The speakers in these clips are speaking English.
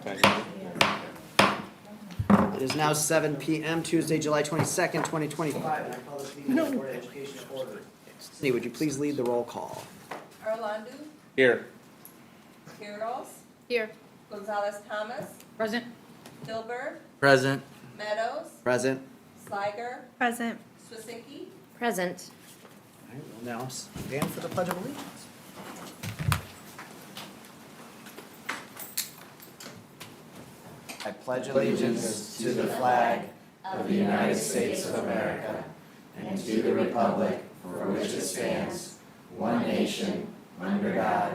It is now 7 p.m., Tuesday, July 22nd, 2025, and I call this meeting of the Board of Education to order. Cindy, would you please lead the roll call? Arlandu, Here. Quiroz, Here. Gonzalez Thomas, Present. Dilber, Present. Meadows, Present. Sliger, Present. Swisicki, Present. All right, we'll now stand for the Pledge of Allegiance. I pledge allegiance to the flag of the United States of America and to the republic for which it stands, one nation, under God,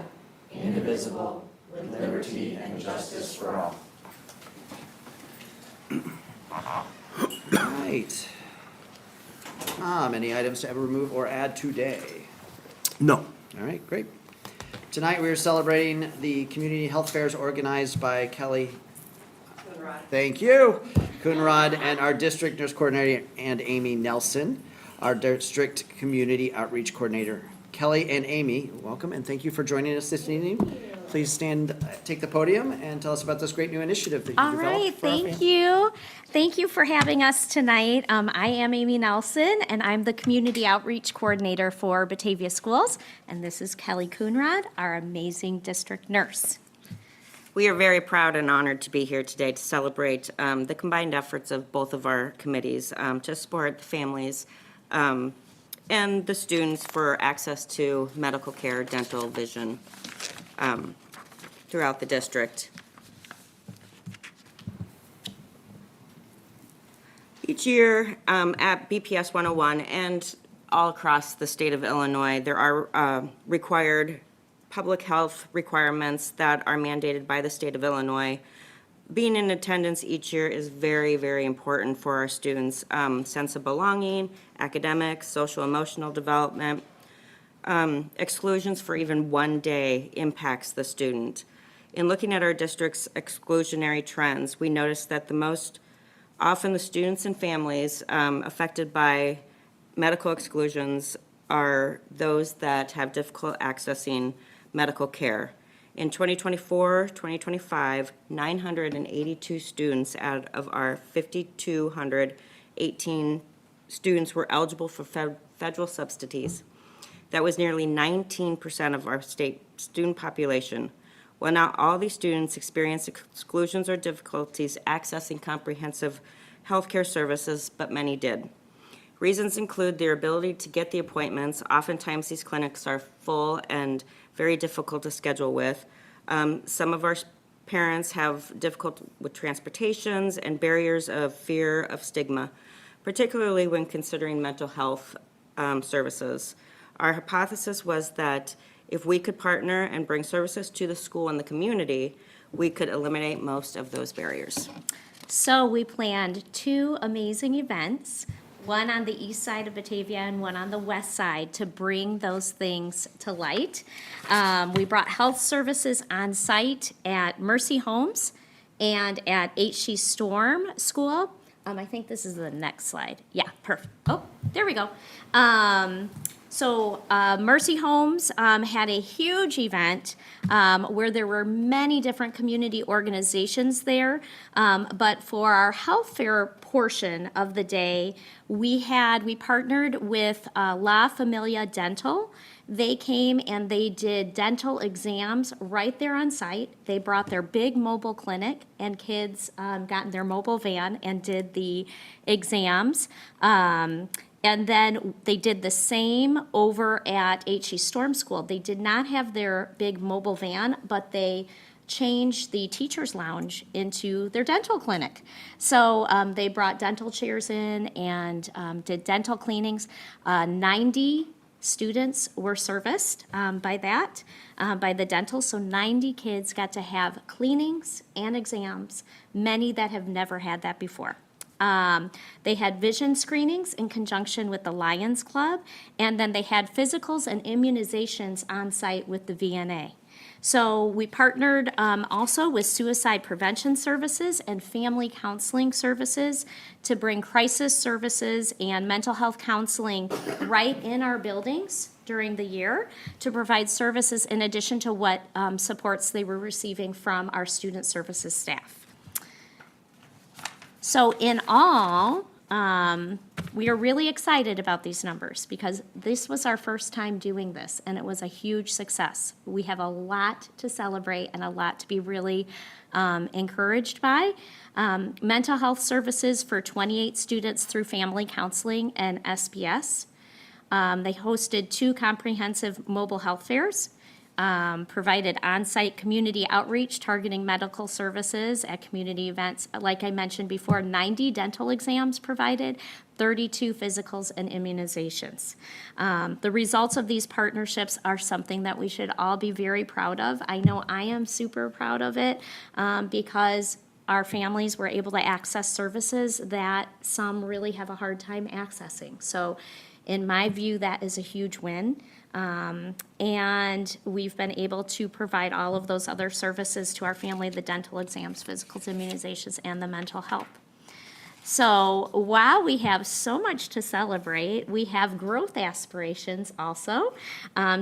indivisible, with liberty and justice for all. Right. Any items to ever remove or add today? No. All right, great. Tonight, we are celebrating the community health fairs organized by Kelly. Thank you, Coonrod, and our district nurse coordinator, and Amy Nelson, our district community outreach coordinator. Kelly and Amy, welcome, and thank you for joining us this evening. Please take the podium and tell us about this great new initiative that you All developed. right, for our thank families. you. Thank you for having us tonight. I am Amy Nelson, and I'm the Community Outreach Coordinator for Batavia Schools. And this is Kelly Coonrod, our amazing district nurse. We are very proud and honored to be here today to celebrate the combined efforts of both of our committees to support the families and the students for access to medical care, dental, vision throughout the district. Each year at BPS 101 and all across the state of Illinois, there are required public health requirements that are mandated by the state of Illinois. Being in attendance each year is very, very important for our students' sense of belonging, academics, social emotional development. Exclusions for even one day impacts the student. In looking at our district's exclusionary trends, we noticed that the most often the students and families affected by medical exclusions are those that have difficult accessing medical care. In 2024-2025, 982 students out of our 5,218 students were eligible for federal subsidies. That was nearly 19% of our state student population. While not all these students experienced exclusions or difficulties accessing comprehensive health care services, but many did. Reasons include their ability to get the appointments. Oftentimes these clinics are full and very difficult to schedule with. Some of our parents have difficulty with transportations and barriers of fear of stigma, particularly when considering mental health services. Our hypothesis was that if we could partner and bring services to the school and the community, we could eliminate most of those barriers. So we planned two amazing events, one on the east side of Batavia and one on the west side, to bring those things to light. We brought health services on site at Mercy Homes and at H.C. Storm School. I think this is the next slide. Yeah, perfect. Oh, there we go. So Mercy Homes had a huge event where there were many different community organizations there. But for our health fair portion of the day, we partnered with La Familia Dental. They came and they did dental exams right there on site. They brought their big mobile clinic, and kids got in their mobile van and did the exams. And then they did the same over at H.E. Storm School. They did not have their big mobile van, but they changed the teacher's lounge into their dental clinic. So they brought dental chairs in and did dental cleanings. 90 students were serviced by the dental. So 90 kids got to have cleanings and exams, many that have never had that before. They had vision screenings in conjunction with the Lions Club, and then they had physicals and immunizations on site with the VNA. So we partnered also with suicide prevention services and family counseling services to bring crisis services and mental health counseling right in our buildings during the year to provide services in addition to what supports they were receiving from our student services staff. So in all, we are really excited about these numbers because this was our first time doing this, and it was a huge success. We have a lot to celebrate and a lot to be really encouraged by. Mental health services for 28 students through family counseling and SBS. They hosted 2 comprehensive mobile health fairs, provided on-site community outreach targeting medical services at community events. Like I mentioned before, 90 dental exams provided, 32 physicals and immunizations. The results of these partnerships are something that we should all be very proud of. I know I am super proud of it because our families were able to access services that some really have a hard time accessing. So in my view, that is a huge win. And we've been able to provide all of those other services to our family, the dental exams, physicals, immunizations, and the mental health. So while we have so much to celebrate, we have growth aspirations also.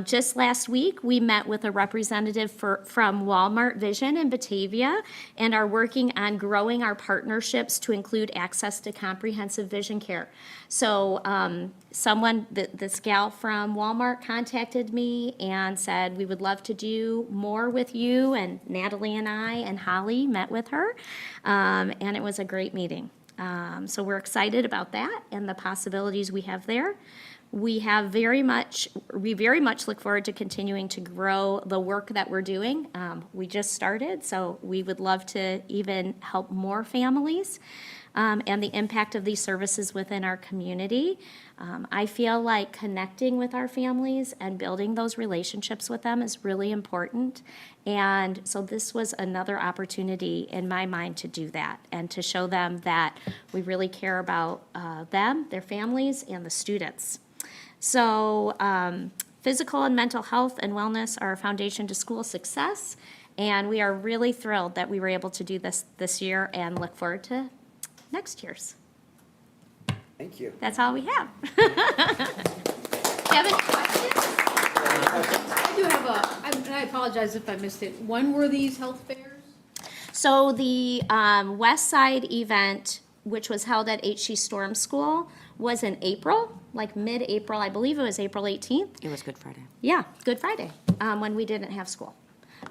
Just last week, we met with a representative from Walmart Vision in Batavia and are working on growing our partnerships to include access to comprehensive vision care. So this gal from Walmart contacted me and said, we would love to do more with you, and Natalie and I and Holly met with her, and it was a great meeting. So we're excited about that and the possibilities we have there. We very much look forward to continuing to grow the work that we're doing. We just started, so we would love to even help more families and the impact of these services within our community. I feel like connecting with our families and building those relationships with them is really important. And so this was another opportunity in my mind to do that and to show them that we really care about them, their families, and the students. So physical and mental health and wellness are a foundation to school success, and we are really thrilled that we were able to do this year and look forward to next year's. Thank you. That's all we have. Kevin, questions? I do have and I apologize if I missed it. When were these health fairs? So the West Side event, which was held at HC Storm School, was in April, like mid-April. I believe it was April 18th. It was Good Friday. Yeah, Good Friday, when we didn't have school.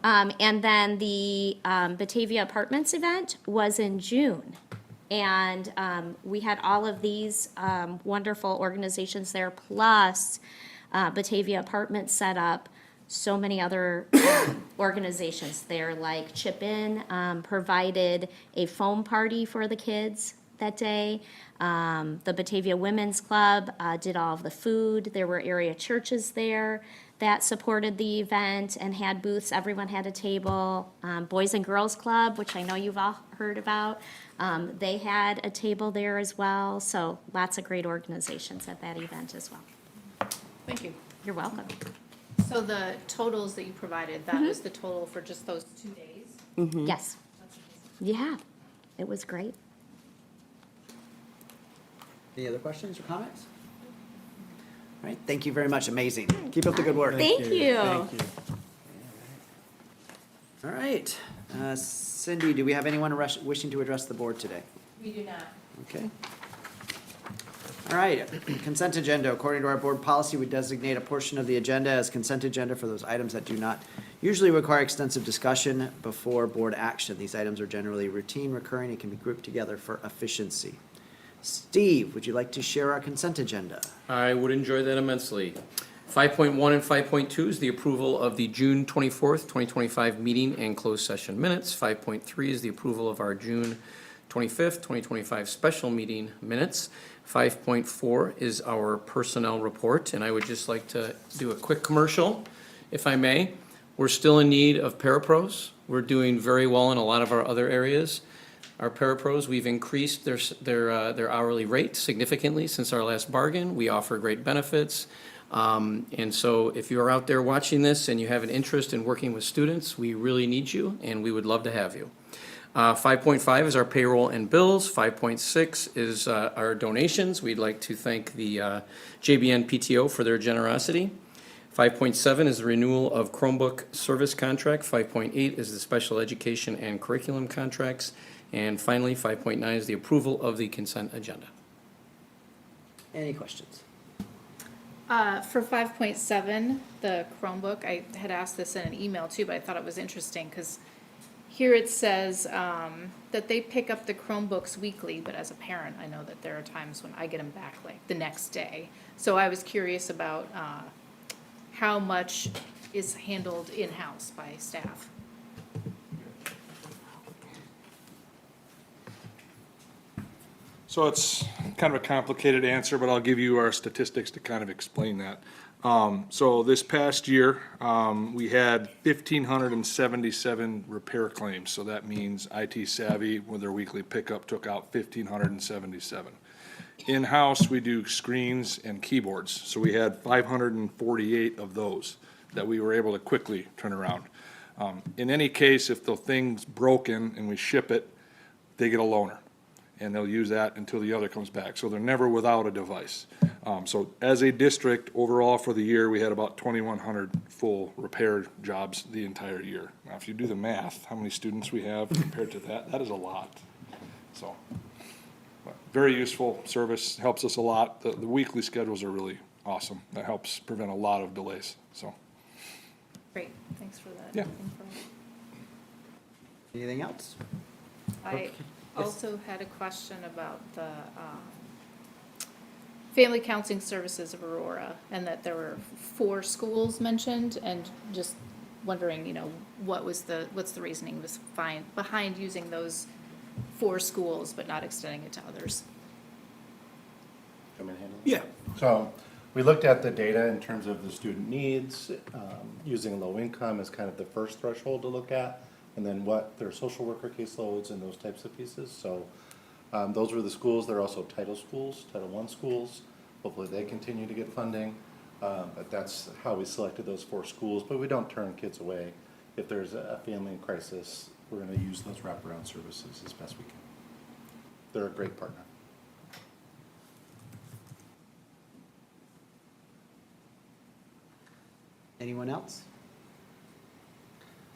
And then the Batavia Apartments event was in June. And we had all of these wonderful organizations there, plus Batavia Apartments set up so many other organizations there, like Chip In provided a foam party for the kids that day. The Batavia Women's Club did all of the food. There were area churches there that supported the event and had booths. Everyone had a table. Boys and Girls Club, which I know you've all heard about, they had a table there as well. So lots of great organizations at that event as well. Thank you. You're welcome. So the totals that you provided, that was the total for just those 2 days? Yes. Yeah, it was great. Any other questions or comments? All right, thank you very much. Amazing. Keep up the good work. Thank you. All right. Cindy, do we have anyone wishing to address the board today? We do not. Okay. All right, consent agenda. According to our board policy, we designate a portion of the agenda as consent agenda for those items that do not usually require extensive discussion before board action. These items are generally routine, recurring, and can be grouped together for efficiency. Steve, would you like to share our consent agenda? I would enjoy that immensely. 5.1 and 5.2 is the approval of the June 24th, 2025 meeting and closed session minutes. 5.3 is the approval of our June 25th, 2025 special meeting minutes. 5.4 is our personnel report, and I would just like to do a quick commercial, if I may. We're still in need of parapros. We're doing very well in a lot of our other areas. Our parapros, we've increased their hourly rate significantly since our last bargain. We offer great benefits. And so if you're out there watching this and you have an interest in working with students, we really need you, and we would love to have you. 5.5 is our payroll and bills. 5.6 is our donations. We'd like to thank the JBN PTO for their generosity. 5.7 is the renewal of Chromebook service contract. 5.8 is the special education and curriculum contracts. And finally, 5.9 is the approval of the consent agenda. Any questions? For 5.7, the Chromebook, I had asked this in an email too, but I thought it was interesting because here it says that they pick up the Chromebooks weekly, but as a parent, I know that there are times when I get them back like the next day. So I was curious about how much is handled in-house by staff. So it's kind of a complicated answer, but I'll give you our statistics to kind of explain that. So this past year, we had 1,577 repair claims. So that means IT Savvy, with their weekly pickup, took out 1,577. In-house, we do screens and keyboards. So we had 548 of those that we were able to quickly turn around. In any case, if the thing's broken and we ship it, they get a loaner. And they'll use that until the other comes back. So they're never without a device. So as a district, overall for the year, we had about 2,100 full repair jobs the entire year. Now, if you do the math, how many students we have compared to that, that is a lot. So, but very useful service, helps us a lot. The weekly schedules are really awesome. That helps prevent a lot of delays, so. Great, thanks for that. Yeah. info. Anything else? I Okay. also had a question about the Family Counseling Services of Aurora, and that there were 4 schools mentioned, and just wondering, what's the reasoning behind using those 4 schools but not extending it to others? Yeah. So we looked at the data in terms of the student needs, using low income as kind of the first threshold to look at, and then what their social worker caseloads and those types of pieces. So those were the schools. They're also Title schools, Title I schools. Hopefully they continue to get funding. But that's how we selected those 4 schools. But we don't turn kids away. If there's a family in crisis, we're going to use those wraparound services as best we can. They're a great partner. Anyone else?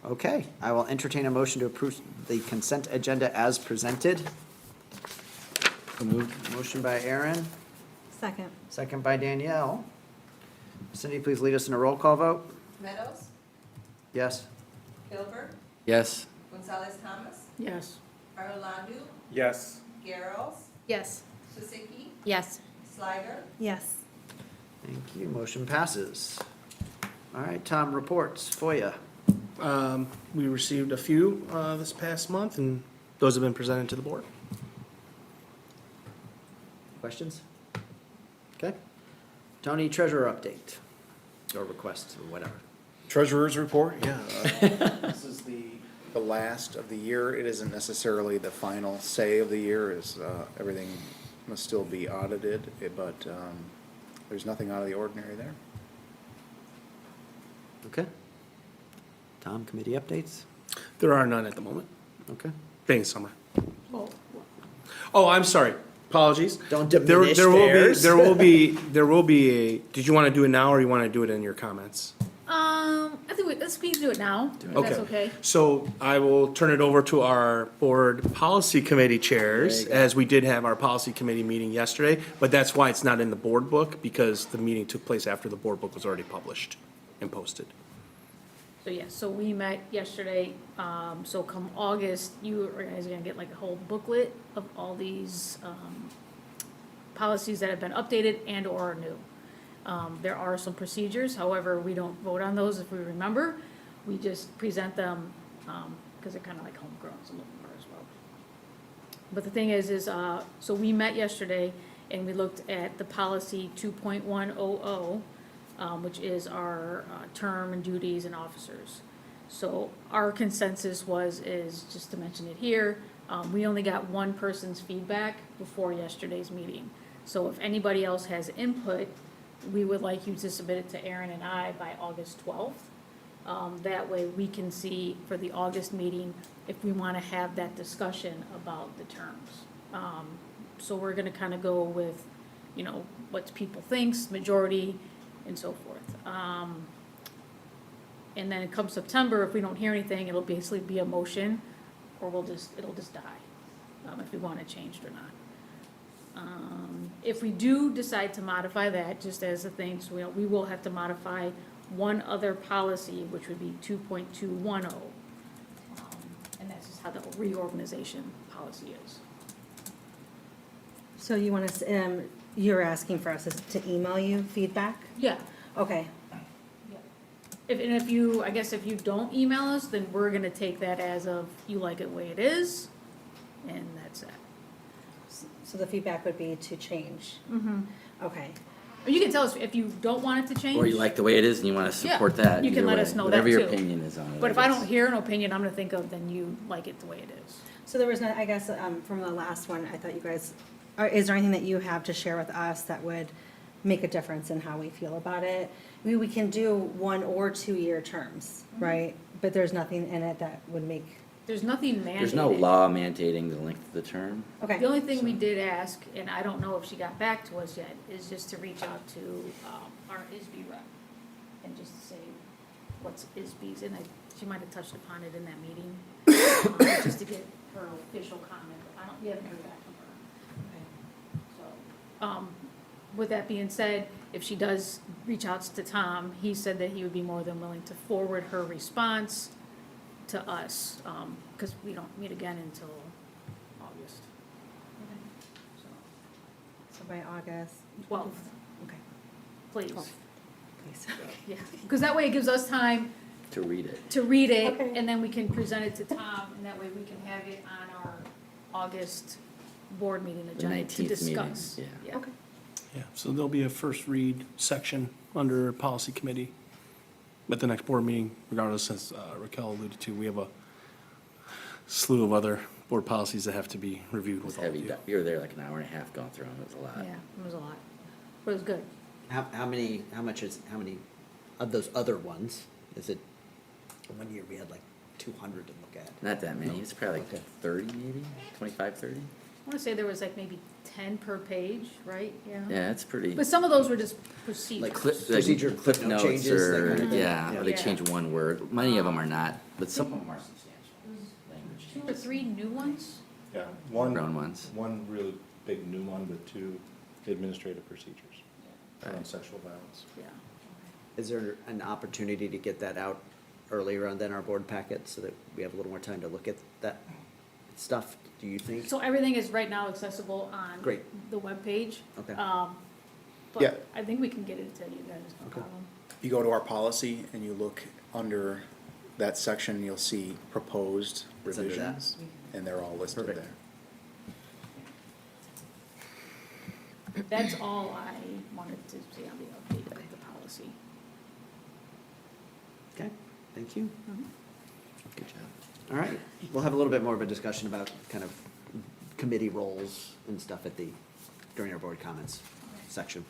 Okay, I will entertain a motion to approve the consent agenda as presented. Motion by Aaron, Second. second by Danielle. Cindy, please lead us in a roll call vote. Meadows, Yes? Gilbert, Yes. Gonzalez Thomas, Yes. Arlandu, Yes. Garrels, Yes. Sisiki, Yes. Slider, Yes. Thank you, motion passes. All right, Tom, reports, FOIA. We received a few this past month, and those have been presented to the board. Questions? Okay. Tony, treasurer update, or request, or whatever. Treasurer's report, yeah. This is the last of the year. It isn't necessarily the final say of the year, as everything must still be audited, but there's nothing out of the ordinary there. Okay. Tom, committee updates? There are none at the moment. Okay. Thanks, Summer. Oh, I'm sorry. Apologies. Don't There diminish will be, theirs. there will be a, did you want to do it now, or you want to do it in your comments? I think let's do it now, if that's okay. So I will turn it over to our board policy committee chairs, There you go. as we did have our policy committee meeting yesterday, but that's why it's not in the board book, because the meeting took place after the board book was already published and posted. So, yeah, so we met yesterday, so come August, you guys are gonna get like a whole booklet of all these, policies that have been updated and or are new. There are some procedures, however, we don't vote on those if we remember, we just present them, cause they're kinda like homegrown, some of them are as well. But the thing is, so we met yesterday and we looked at the policy 2.100, which is our term and duties and officers. So our consensus is just to mention it here, we only got one person's feedback before yesterday's meeting. So if anybody else has input, we would like you to submit it to Aaron and I by August 12th. That way we can see for the August meeting if we want to have that discussion about the terms. So we're gonna kind of go with, what people thinks, majority, and so forth. And then come September, if we don't hear anything, it'll basically be a motion, or it'll just die, if we want it changed or not. If we do decide to modify that, just as a thing, so we will have to modify one other policy, which would be 2.210. And that's just how the reorganization policy is. So you want us, you're asking for us to email you feedback? Yeah. Okay. If you, I guess if you don't email us, then we're gonna take that as of, you like it the way it is, and that's it. So the feedback would be to change? Mm-hmm. Okay. Or you can tell us if you don't want it to change. Or you like the way it is and you want to Yeah, support that. you can either let way, us know that Whatever your too. opinion is on it. But if I guess. don't hear an opinion, I'm gonna think of, then you like it the way it is. So there was no, I guess, from the last one, I thought you guys, is there anything that you have to share with us that would make a difference in how we feel about it? We can do 1 or 2 year terms, right? But there's nothing in it that would make, There's nothing mandated. There's no law mandating the length of the term. okay. The only thing we did ask, and I don't know if she got back to us yet, is just to reach out to our ISB rep and just say, what's ISB's, and she might have touched upon it in that meeting, just to get her official comment, but we haven't heard back from her. So, with that being said, if she does reach out to Tom, he said that he would be more than willing to forward her response to us, because we don't meet again until August. So by August, 12th, okay. please. 12th, please. Yeah, because that way it gives us time To read it. to read it, Okay. and then we can present it to Tom, and that way we can have it on our August board meeting The agenda to 19th meeting, discuss. yeah. Okay. Yeah, so there'll be a first read section under policy committee. At the next board meeting, regardless, as Raquel alluded to, we have a slew of other board policies that have to be reviewed It was with all of heavy. you. You were there like an hour and a half going through them. It was a lot. Yeah, it was a lot, but it was good. How many of those other ones, is it, one year we had like 200 to look at? Not that many. It's probably like Okay. 30 maybe, 25, 30. I want to say there was like maybe 10 per page, right? Yeah, it's pretty. But some of those were just procedures. Like procedure, clip footnote notes changes, that or, kind of thing? yeah, or they Yeah. change one word. Many of them are not, but some of them are substantial. Language 2 or changes. 3 new ones. Yeah, Brown ones. one really big new one with 2 administrative procedures Right. on sexual violence. Yeah. Is there an opportunity to get that out earlier on than our board packet, so that we have a little more time to look at that stuff, do you think? So everything is right now accessible on Great. the webpage. Okay. Yeah. But I think we can get it to you guys, no Okay. problem. You go to our policy and you look under that section, you'll see proposed It's under that. revisions, and they're all listed Perfect. there. That's all I wanted to see on the update of the policy. Okay, thank you. Good job. All right, we'll have a little bit more of a discussion about kind of committee roles and stuff during our board comments section.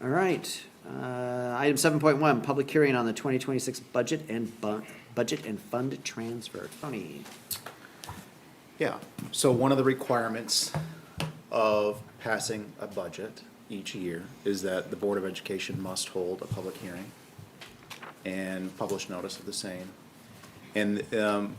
All right, item 7.1, public hearing on the 2026 budget and fund transfer. Tony? Yeah, so one of the requirements of passing a budget each year is that the Board of Education must hold a public hearing and publish notice of the same. And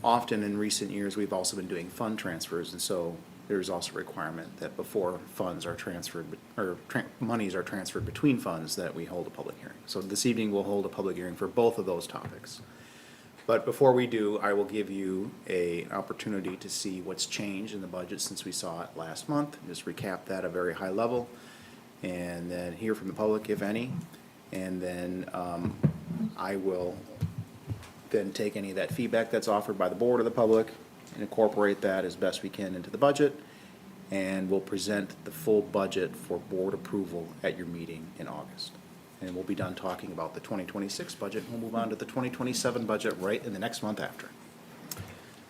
often in recent years, we've also been doing fund transfers, and so there's also a requirement that before funds are transferred, or monies are transferred between funds, that we hold a public hearing. So this evening, we'll hold a public hearing for both of those topics. But before we do, I will give you an opportunity to see what's changed in the budget since we saw it last month. Just recap that at a very high level, and then hear from the public, if any. And then I will then take any of that feedback that's offered by the board or the public and incorporate that as best we can into the budget. And we'll present the full budget for board approval at your meeting in August. And we'll be done talking about the 2026 budget, and we'll move on to the 2027 budget right in the next month after.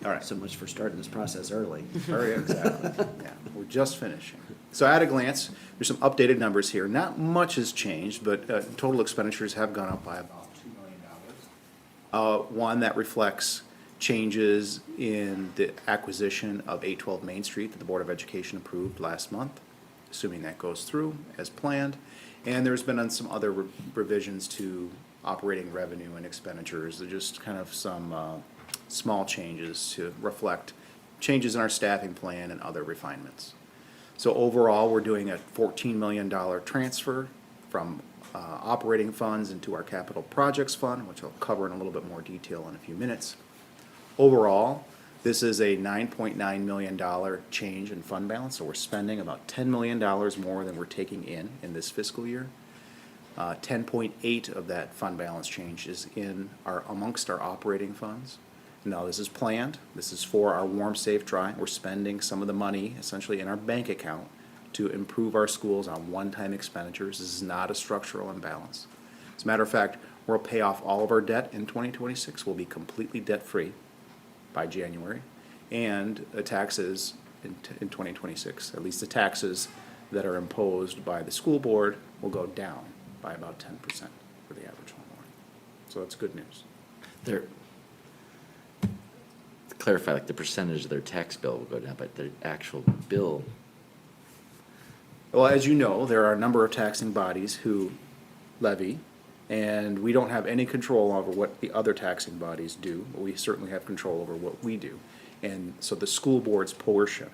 All right. So much for starting this process early. Exactly. Yeah, we're just finishing. So at a glance, there's some updated numbers here. Not much has changed, but total expenditures have gone up by about $2 million. One that reflects changes in the acquisition of 812 Main Street that the Board of Education approved last month, assuming that goes through as planned. And there's been some other revisions to operating revenue and expenditures. They're just kind of some small changes to reflect changes in our staffing plan and other refinements. So overall, we're doing a $14 million transfer from operating funds into our capital projects fund, which I'll cover in a little bit more detail in a few minutes. Overall, this is a $9.9 million change in fund balance, so we're spending about $10 million more than we're taking in this fiscal year. 10.8 of that fund balance change is amongst our operating funds. Now, this is planned. This is for our warm, safe, dry. We're spending some of the money essentially in our bank account to improve our schools on one-time expenditures. This is not a structural imbalance. As a matter of fact, we'll pay off all of our debt in 2026. We'll be completely debt-free by January. And the taxes in 2026, at least the taxes that are imposed by the school board, will go down by about 10% for the average homeowner. So that's good news. They're, to clarify, like the percentage of their tax bill will go down, but their actual bill. Well, as you know, there are a number of taxing bodies who levy, and we don't have any control over what the other taxing bodies do, but we certainly have control over what we do. And so the school board's portion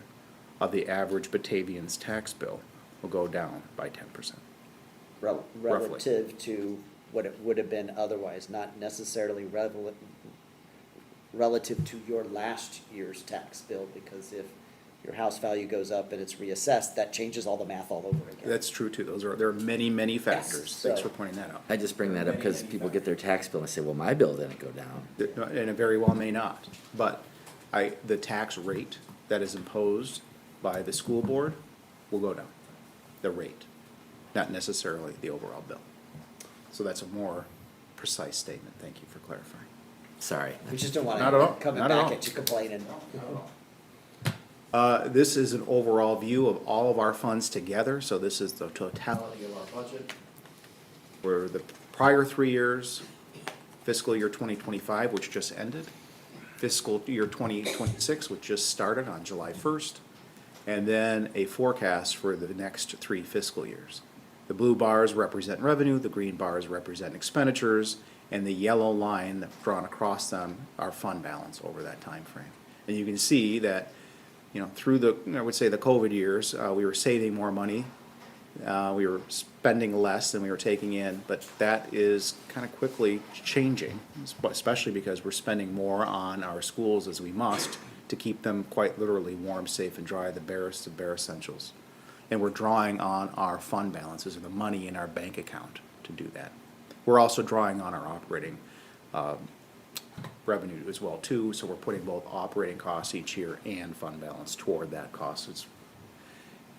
of the average Batavian's tax bill will go down by 10%. Relative to what it would have been otherwise, not necessarily relative to your last year's tax bill, because if your house value goes up and it's reassessed, that changes all the math all over again. That's true too. There are many, many factors. Thanks so- for pointing that out. I just bring that up because people get their tax bill and say, well, my bill didn't go down. And it very well may not. But the tax rate that is imposed by the school board will go down. The rate, not necessarily the overall bill. So that's a more precise statement. Thank you for clarifying. Sorry. We just don't want Not at all. to coming Not at back all. at you complaining. This is an overall view of all of our funds together, so this is the totality of our budget. For the prior 3 years, fiscal year 2025, which just ended, fiscal year 2026, which just started on July 1st, and then a forecast for the next 3 fiscal years. The blue bars represent revenue, the green bars represent expenditures, and the yellow line drawn across them are fund balance over that time frame. And you can see that, through I would say the COVID years, we were saving more money. We were spending less than we were taking in, but that is kind of quickly changing, especially because we're spending more on our schools as we must to keep them quite literally warm, safe, and dry, the barest of bare essentials. And we're drawing on our fund balances and the money in our bank account to do that. We're also drawing on our operating revenue as well too, so we're putting both operating costs each year and fund balance toward that cost. It's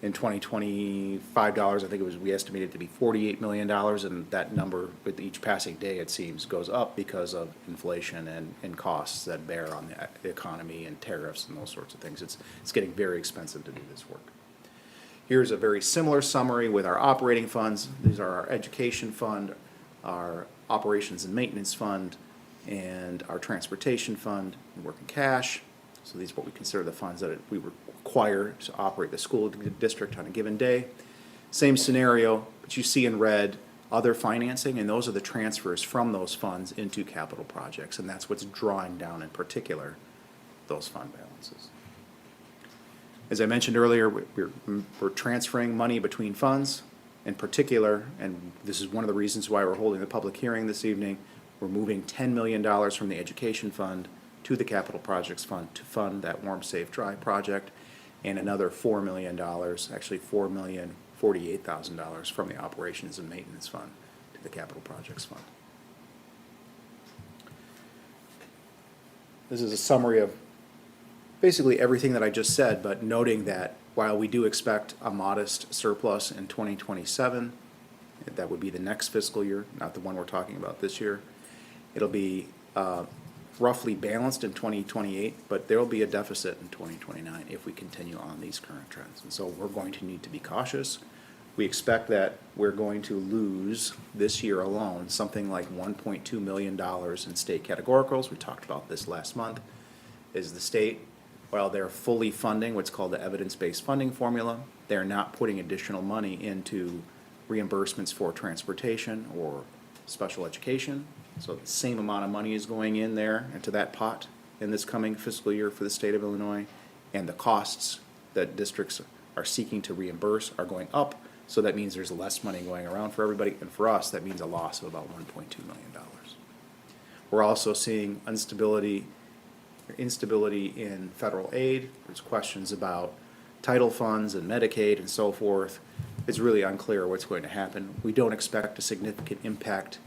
in 2025 dollars, I think we estimated it to be $48 million, and that number with each passing day, it seems, goes up because of inflation and costs that bear on the economy and tariffs and those sorts of things. It's getting very expensive to do this work. Here's a very similar summary with our operating funds. These are our education fund, our operations and maintenance fund, and our transportation fund, and working cash. So these are what we consider the funds that we require to operate the school district on a given day. Same scenario, but you see in red other financing, and those are the transfers from those funds into capital projects, and that's what's drawing down in particular those fund balances. As I mentioned earlier, we're transferring money between funds. In particular, and this is one of the reasons why we're holding the public hearing this evening, we're moving $10 million from the education fund to the capital projects fund to fund that warm, safe, dry project, and another $4 million, actually $4,048,000 from the operations and maintenance fund to the capital projects fund. This is a summary of basically everything that I just said, but noting that while we do expect a modest surplus in 2027, that would be the next fiscal year, not the one we're talking about this year. It'll be roughly balanced in 2028, but there will be a deficit in 2029 if we continue on these current trends. And so we're going to need to be cautious. We expect that we're going to lose this year alone something like $1.2 million in state categoricals. We talked about this last month. Is the state, while they're fully funding what's called the evidence-based funding formula, they're not putting additional money into reimbursements for transportation or special education. So the same amount of money is going in there into that pot in this coming fiscal year for the state of Illinois. And the costs that districts are seeking to reimburse are going up. So that means there's less money going around for everybody. And for us, that means a loss of about $1.2 million. We're also seeing instability in federal aid. There's questions about title funds and Medicaid and so forth. It's really unclear what's going to happen. We don't expect a significant impact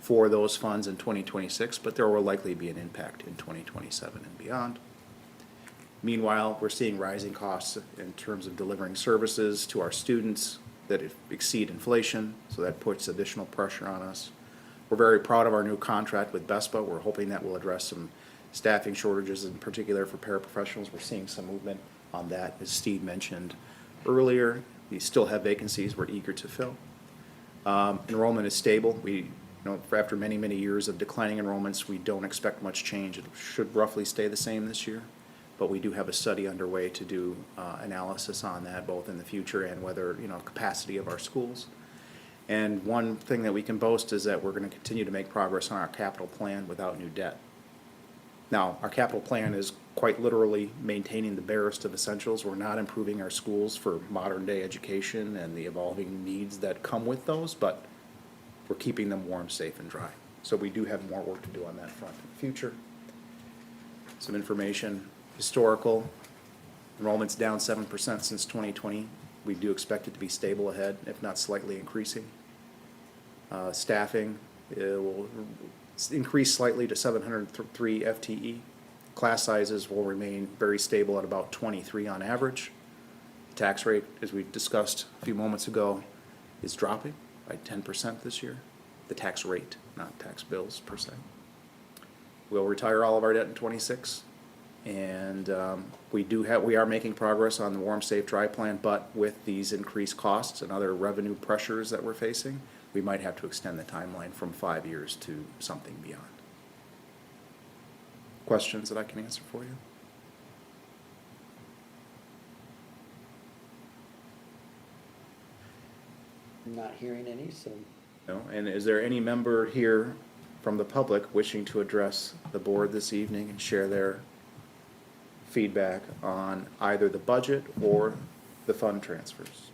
for those funds in 2026, but there will likely be an impact in 2027 and beyond. Meanwhile, we're seeing rising costs in terms of delivering services to our students that exceed inflation, so that puts additional pressure on us. We're very proud of our new contract with BESPA. We're hoping that will address some staffing shortages, in particular for paraprofessionals. We're seeing some movement on that, as Steve mentioned earlier. We still have vacancies we're eager to fill. Enrollment is stable. After many, many years of declining enrollments, we don't expect much change. It should roughly stay the same this year. But we do have a study underway to do analysis on that, both in the future and whether, capacity of our schools. And one thing that we can boast is that we're going to continue to make progress on our capital plan without new debt. Now, our capital plan is quite literally maintaining the barest of essentials. We're not improving our schools for modern day education and the evolving needs that come with those, but we're keeping them warm, safe, and dry. So we do have more work to do on that front in the future. Some information, historical, enrollment's down 7% since 2020. We do expect it to be stable ahead, if not slightly increasing. Staffing will increase slightly to 703 FTE. Class sizes will remain very stable at about 23 on average. The tax rate, as we discussed a few moments ago, is dropping by 10% this year. The tax rate, not tax bills per se. We'll retire all of our debt in 26. And we are making progress on the warm, safe, dry plan, but with these increased costs and other revenue pressures that we're facing, we might have to extend the timeline from 5 years to something beyond. Questions that I can answer for you? Not hearing any, so. No? And is there any member here from the public wishing to address the board this evening and share their feedback on either the budget or the fund transfers?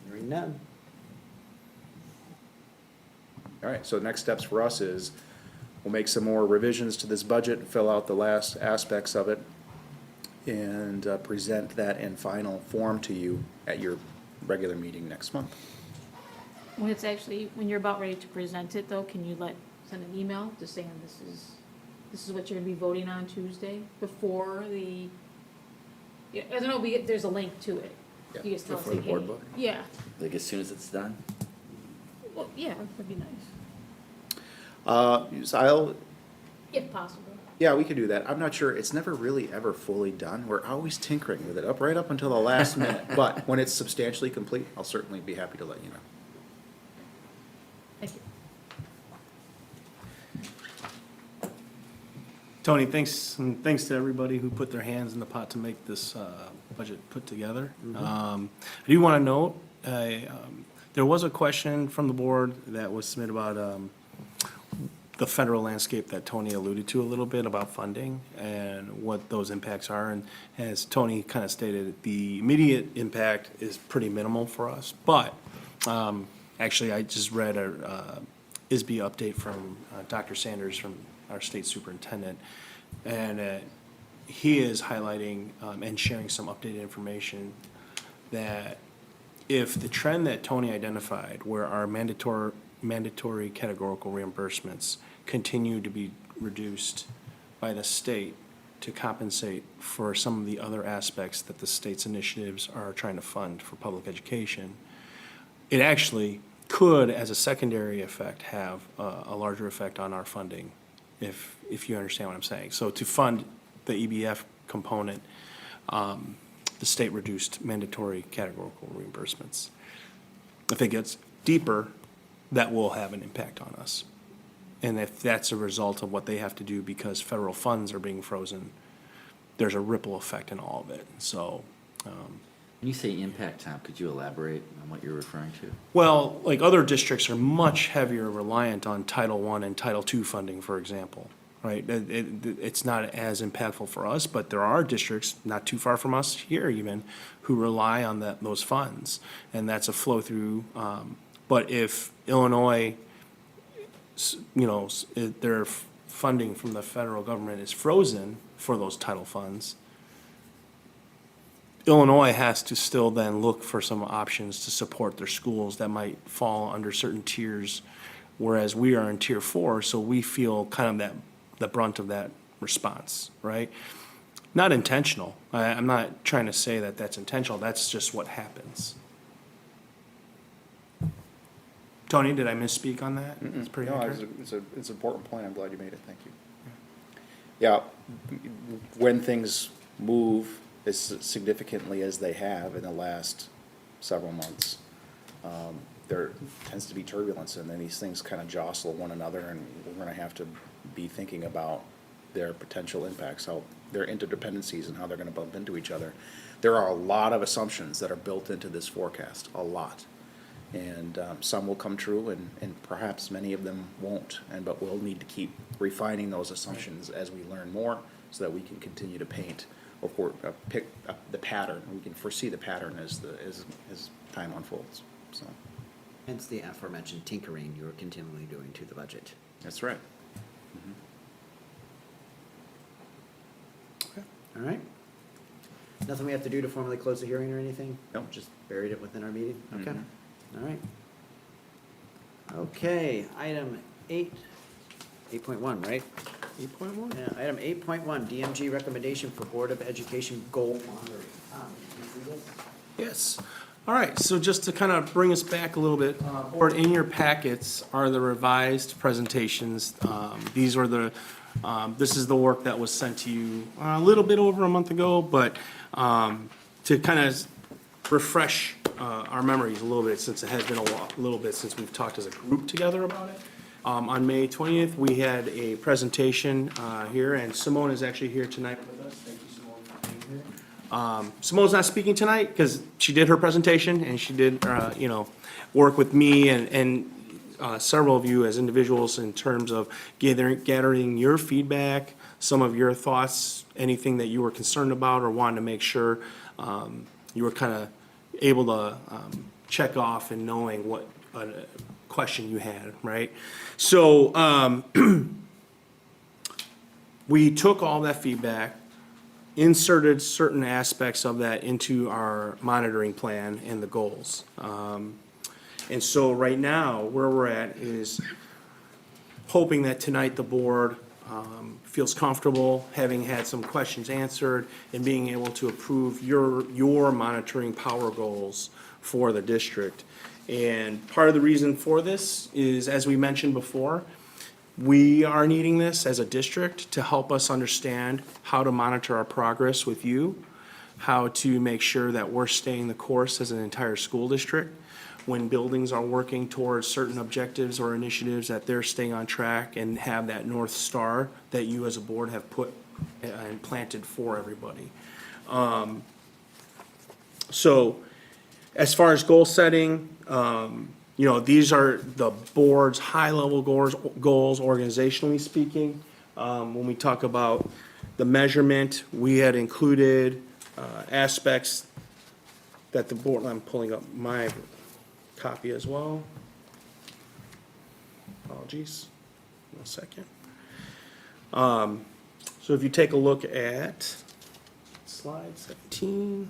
Hearing none. All right, so the next steps for us is we'll make some more revisions to this budget, fill out the last aspects of it, and present that in final form to you at your regular meeting next month. When you're about ready to present it though, can you send an email just saying this is what you're gonna be voting on Tuesday before the, I don't know, there's a link to it. Yeah, You just tell us, before the like, board hey, vote? yeah, Like as soon as it's done? well, yeah, that'd be nice, So if possible. yeah, we could do that. I'm not sure, it's never really ever fully done. We're always tinkering with it, right up until the last minute. But when it's substantially complete, I'll certainly be happy to let you know. Thank you. Tony, thanks, and thanks to everybody who put their hands in the pot to make this budget put together. I do want to note, there was a question from the board that was submitted about the federal landscape that Tony alluded to a little bit about funding and what those impacts are. And as Tony kind of stated, the immediate impact is pretty minimal for us. But actually, I just read a ISB update from Dr. Sanders, from our state superintendent, and he is highlighting and sharing some updated information that if the trend that Tony identified, where our mandatory categorical reimbursements continue to be reduced by the state to compensate for some of the other aspects that the state's initiatives are trying to fund for public education, it actually could, as a secondary effect, have a larger effect on our funding, if you understand what I'm saying. So to fund the EBF component, the state reduced mandatory categorical reimbursements. If it gets deeper, that will have an impact on us. And if that's a result of what they have to do because federal funds are being frozen, there's a ripple effect in all of it. So When you say impact, Tom, could you elaborate on what you're referring to? Well, like other districts are much heavier reliant on Title I and Title II funding, for example, right? It's not as impactful for us, but there are districts not too far from us here even who rely on those funds, and that's a flow through. But if Illinois, their funding from the federal government is frozen for those title funds, Illinois has to still then look for some options to support their schools that might fall under certain tiers, whereas we are in Tier 4, so we feel kind of the brunt of that response, right? Not intentional. I'm not trying to say that that's intentional, that's just what happens. Tony, did I misspeak on that? It's pretty No, accurate. it's an important point. I'm glad you made it. Thank you. Yeah, when things move as significantly as they have in the last several months, there tends to be turbulence, and then these things kind of jostle one another, and we're going to have to be thinking about their potential impacts, how their interdependencies, and how they're going to bump into each other. There are a lot of assumptions that are built into this forecast, a lot. And some will come true, and perhaps many of them won't. But we'll need to keep refining those assumptions as we learn more, so that we can continue to paint, or pick up the pattern. We can foresee the pattern as time unfolds. So Hence the aforementioned tinkering you are continually doing to the budget. that's right. All right? Nothing we have to do to formally close the hearing or anything? Nope. Just buried it within our meeting? Okay. Mhm. All right. Okay, item 8.1, right? 8.1? Yeah, item 8.1, DMG recommendation for Board of Education goal monitoring. Tom, can you see this? Yes. All right, so just to kind of bring us back a little bit, Board, in your packets are the revised presentations. These are this is the work that was sent to you a little bit over a month ago, but to kind of refresh our memories a little bit, since it has been a little bit since we've talked as a group together about it. On May 20th, we had a presentation here, and Simone is actually here tonight with us. Thank you, Simone, for being here. Simone's not speaking tonight because she did her presentation, and she did, work with me and several of you as individuals in terms of gathering your feedback, some of your thoughts, anything that you were concerned about or wanted to make sure you were kind of able to check off and knowing what question you had, right? So we took all that feedback, inserted certain aspects of that into our monitoring plan and the goals. And so right now, where we're at is hoping that tonight the board feels comfortable, having had some questions answered, and being able to approve your monitoring power goals for the district. And part of the reason for this is, as we mentioned before, we are needing this as a district to help us understand how to monitor our progress with you, how to make sure that we're staying the course as an entire school district. When buildings are working towards certain objectives or initiatives, that they're staying on track and have that North Star that you as a board have put and planted for everybody. So as far as goal setting, these are the board's high-level goals, organizationally speaking. When we talk about the measurement, we had included aspects that the board, I'm pulling up my copy as well. Apologies, 1 second. So if you take a look at slide 17.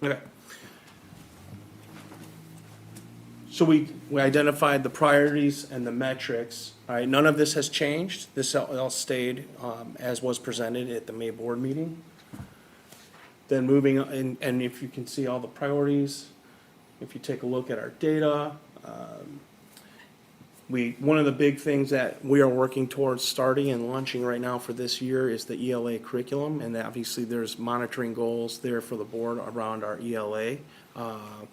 Okay. So we identified the priorities and the metrics. All right, none of this has changed. This all stayed as was presented at the May board meeting. Then moving on, and if you can see all the priorities, if you take a look at our data, one of the big things that we are working towards starting and launching right now for this year is the ELA curriculum, and obviously there's monitoring goals there for the board around our ELA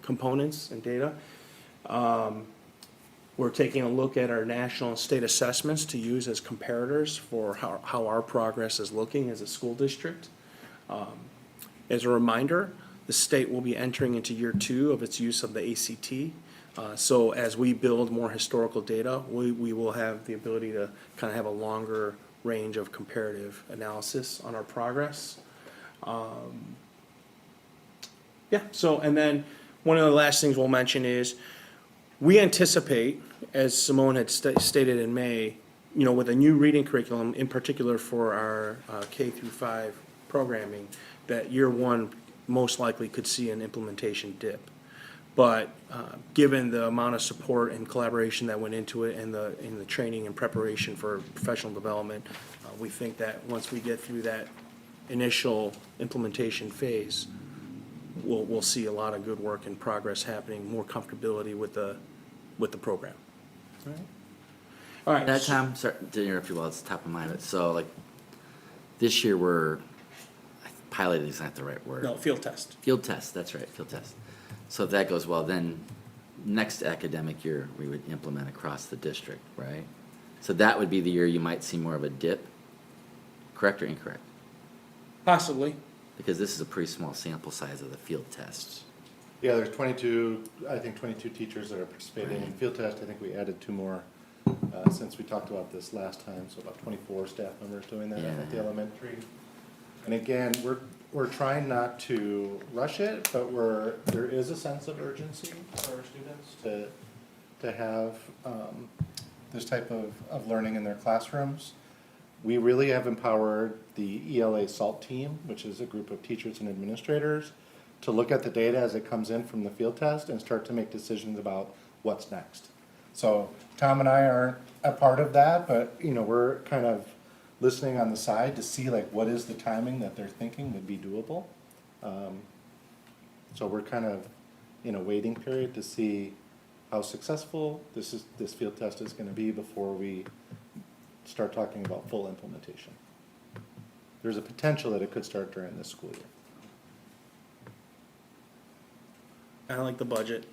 components and data. We're taking a look at our national and state assessments to use as comparators for how our progress is looking as a school district. As a reminder, the state will be entering into year 2 of its use of the ACT. So as we build more historical data, we will have the ability to kind of have a longer range of comparative analysis on our progress. Yeah, so, and then one of the last things we'll mention is, we anticipate, as Simone had stated in May, with a new reading curriculum, in particular for our K through 5 programming, that year 1 most likely could see an implementation dip. But given the amount of support and collaboration that went into it and the training and preparation for professional development, we think that once we get through that initial implementation phase, we'll see a lot of good work and progress happening, more comfortability with the program. All right. That time, sorry to interrupt you while it's top of mind, but so like, this year piloting is not the right word. No, field test. Field test, that's right, field test. So if that goes well, then next academic year, we would implement across the district, right? So that would be the year you might see more of a dip, correct or incorrect? Possibly. Because this is a pretty small sample size of the field tests. Yeah, there's 22 teachers that are participating in field test. I think we added 2 more since we talked about this last time, so about 24 staff members doing that at the elementary. And again, we're trying not to rush it, but there is a sense of urgency for our students to have this type of learning in their classrooms. We really have empowered the ELA SALT team, which is a group of teachers and administrators, to look at the data as it comes in from the field test and start to make decisions about what's next. So Tom and I aren't a part of that, but we're kind of listening on the side to see like what is the timing that they're thinking would be doable. So we're kind of in a waiting period to see how successful this field test is going to be before we start talking about full implementation. There's a potential that it could start during this school year. Kind of like the budget.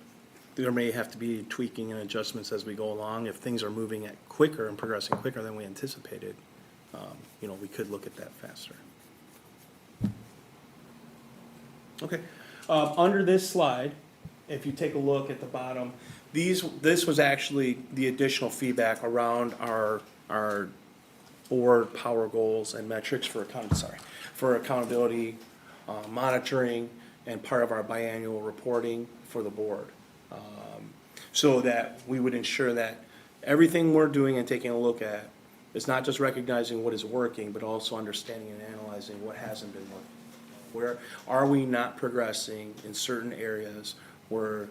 There may have to be tweaking and adjustments as we go along. If things are moving at quicker and progressing quicker than we anticipated, we could look at that faster. Okay. Under this slide, if you take a look at the bottom, this was actually the additional feedback around our board power goals and metrics for accountability, monitoring, and part of our biannual reporting for the board. So that we would ensure that everything we're doing and taking a look at is not just recognizing what is working, but also understanding and analyzing what hasn't been working. Where are we not progressing in certain areas where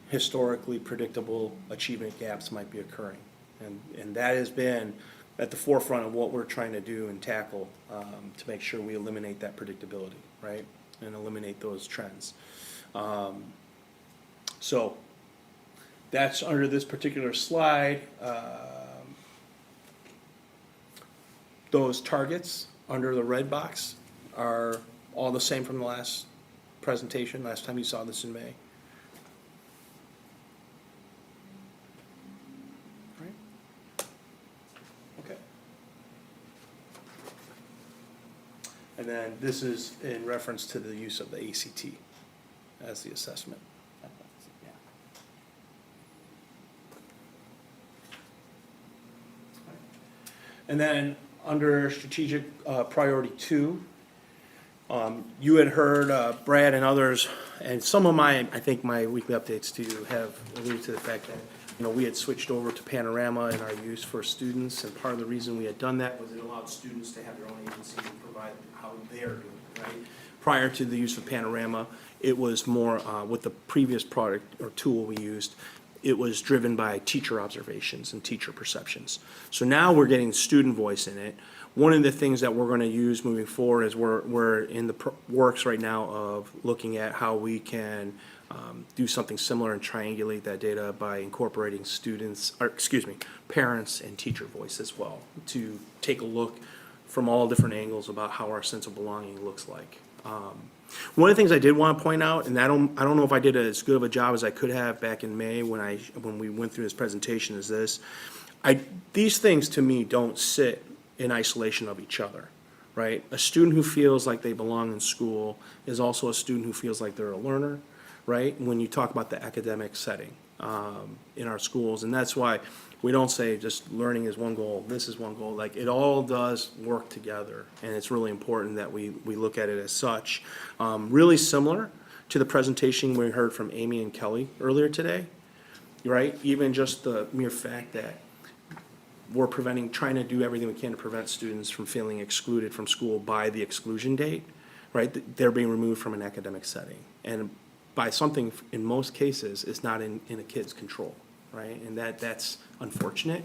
historically predictable achievement gaps might be occurring? And that has been at the forefront of what we're trying to do and tackle to make sure we eliminate that predictability, right? And eliminate those trends. So that's under this particular slide. Those targets under the red box are all the same from the last presentation, last time you saw this in May. Right? Okay. And then this is in reference to the use of the ACT as the assessment. And then under strategic priority 2, you had heard Brad and others, and some of my weekly updates too have alluded to the fact that we had switched over to Panorama in our use for students, and part of the reason we had done that was it allowed students to have their own agency and provide how they're doing, right? Prior to the use of Panorama, it was more with the previous product or tool we used. It was driven by teacher observations and teacher perceptions. So now we're getting student voice in it. One of the things that we're going to use moving forward is we're in the works right now of looking at how we can do something similar and triangulate that data by incorporating parents and teacher voice as well, to take a look from all different angles about how our sense of belonging looks like One of the things I did want to point out, and I don't know if I did as good of a job as I could have back in May when we went through this presentation, is this. These things to me don't sit in isolation of each other, right? A student who feels like they belong in school is also a student who feels like they're a learner, right? When you talk about the academic setting in our schools, and that's why we don't say just learning is one goal, this is one goal. Like, it all does work together, and it's really important that we look at it as such. Really similar to the presentation we heard from Amy and Kelly earlier today, right? Even just the mere fact that we're trying to do everything we can to prevent students from feeling excluded from school by the exclusion date, right? They're being removed from an academic setting. And by something, in most cases, is not in a kid's control, right? And that's unfortunate.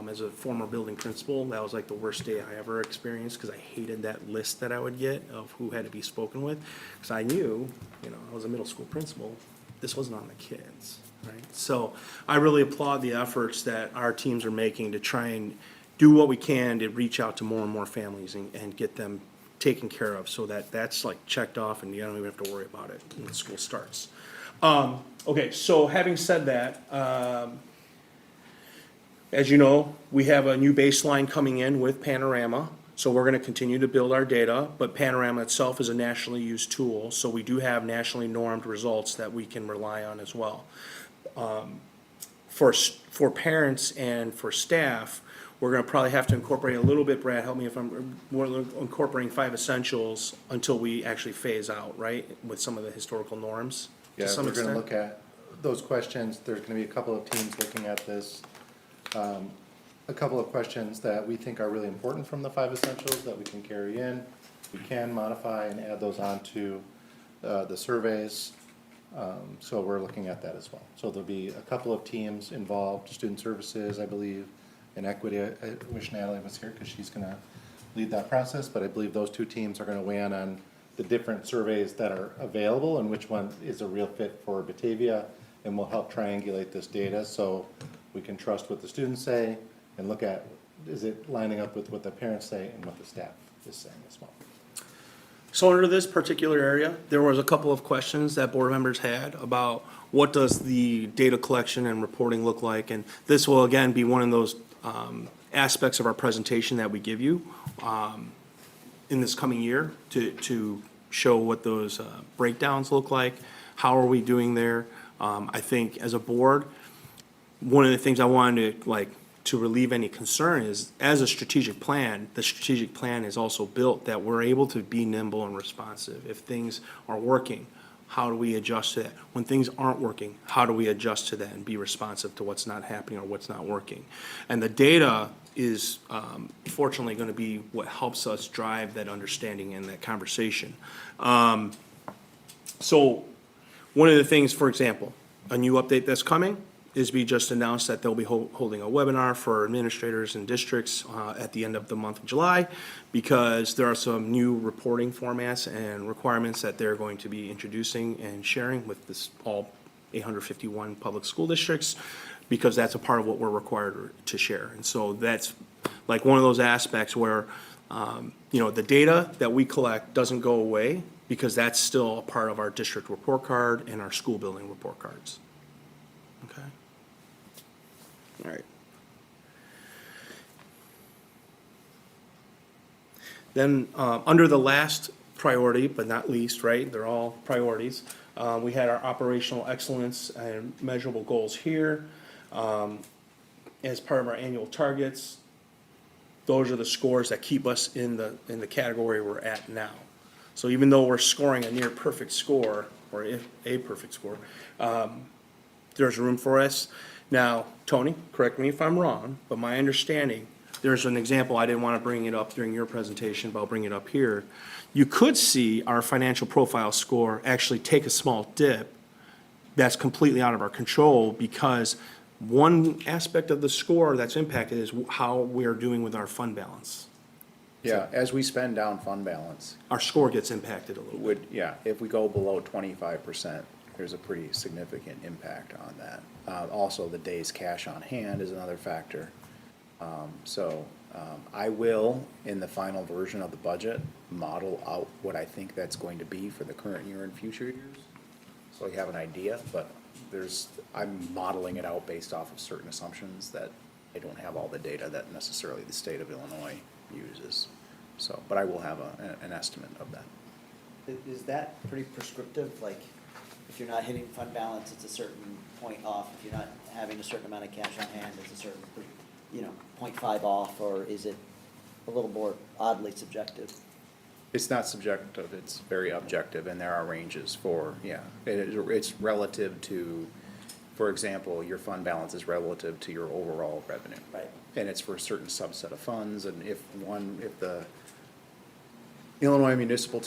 As a former building principal, that was like the worst day I ever experienced, because I hated that list that I would get of who had to be spoken with. Because I knew, I was a middle school principal, this wasn't on the kids, right? So I really applaud the efforts that our teams are making to try and do what we can to reach out to more and more families and get them taken care of, so that's like checked off and you don't even have to worry about it when school starts. Okay, so having said that, as you know, we have a new baseline coming in with Panorama, so we're gonna continue to build our data, but Panorama itself is a nationally used tool, so we do have nationally normed results that we can rely on as well. For parents and for staff, we're gonna probably have to incorporate a little bit, Brad, help me if we're incorporating 5 essentials until we actually phase out, right? With some of the historical norms to Yeah, some we're gonna extent. look at those questions. There's gonna be a couple of teams looking at this. A couple of questions that we think are really important from the 5 essentials that we can carry in. We can modify and add those onto the surveys. So we're looking at that as well. So there'll be a couple of teams involved, student services, I believe, and equity. I wish Natalie was here because she's gonna lead that process, but I believe those 2 teams are gonna weigh in on the different surveys that are available and which one is a real fit for Batavia, and will help triangulate this data so we can trust what the students say and look at, is it lining up with what the parents say and what the staff is saying as well. So under this particular area, there was a couple of questions that board members had about what does the data collection and reporting look like? And this will again be one of those aspects of our presentation that we give you in this coming year to show what those breakdowns look like. How are we doing there? I think as a board, one of the things I wanted to relieve any concern is, as a strategic plan, the strategic plan is also built that we're able to be nimble and responsive. If things are working, how do we adjust to that? When things aren't working, how do we adjust to that and be responsive to what's not happening or what's not working? And the data is fortunately going to be what helps us drive that understanding and that conversation. So one of the things, for example, a new update that's coming is we just announced that they'll be holding a webinar for administrators and districts at the end of the month of July, because there are some new reporting formats and requirements that they're going to be introducing and sharing with all 851 public school districts, because that's a part of what we're required to share. And so that's like one of those aspects where, the data that we collect doesn't go away, because that's still a part of our district report card and our school building report cards. Okay. All right. Then, under the last priority, but not least, right, they're all priorities, we had our operational excellence and measurable goals here. As part of our annual targets, those are the scores that keep us in the category we're at now. So even though we're scoring a near perfect score, or a perfect score, there's room for us. Now, Tony, correct me if I'm wrong, but my understanding, there's an example, I didn't want to bring it up during your presentation, but I'll bring it up here. You could see our financial profile score actually take a small dip. That's completely out of our control, because one aspect of the score that's impacted is how we're doing with our fund balance. Yeah, as we spend down fund balance, Our score gets impacted a little bit. if we go below 25%, there's a pretty significant impact on that. Also, the days cash on hand is another factor. So I will, in the final version of the budget, model out what I think that's going to be for the current year and future years. So you have an idea, but I'm modeling it out based off of certain assumptions that I don't have all the data that necessarily the state of Illinois uses. So, but I will have an estimate of that. Is that pretty prescriptive? Like, if you're not hitting fund balance, it's a certain point off. If you're not having a certain amount of cash on hand, it's a certain, 0.5 off, or is it a little more oddly subjective? It's not subjective, it's very objective, and there are ranges for, it's relative to, for example, your fund balance is relative to your overall revenue. Right. And it's for a certain subset of funds, and if the Illinois Municipal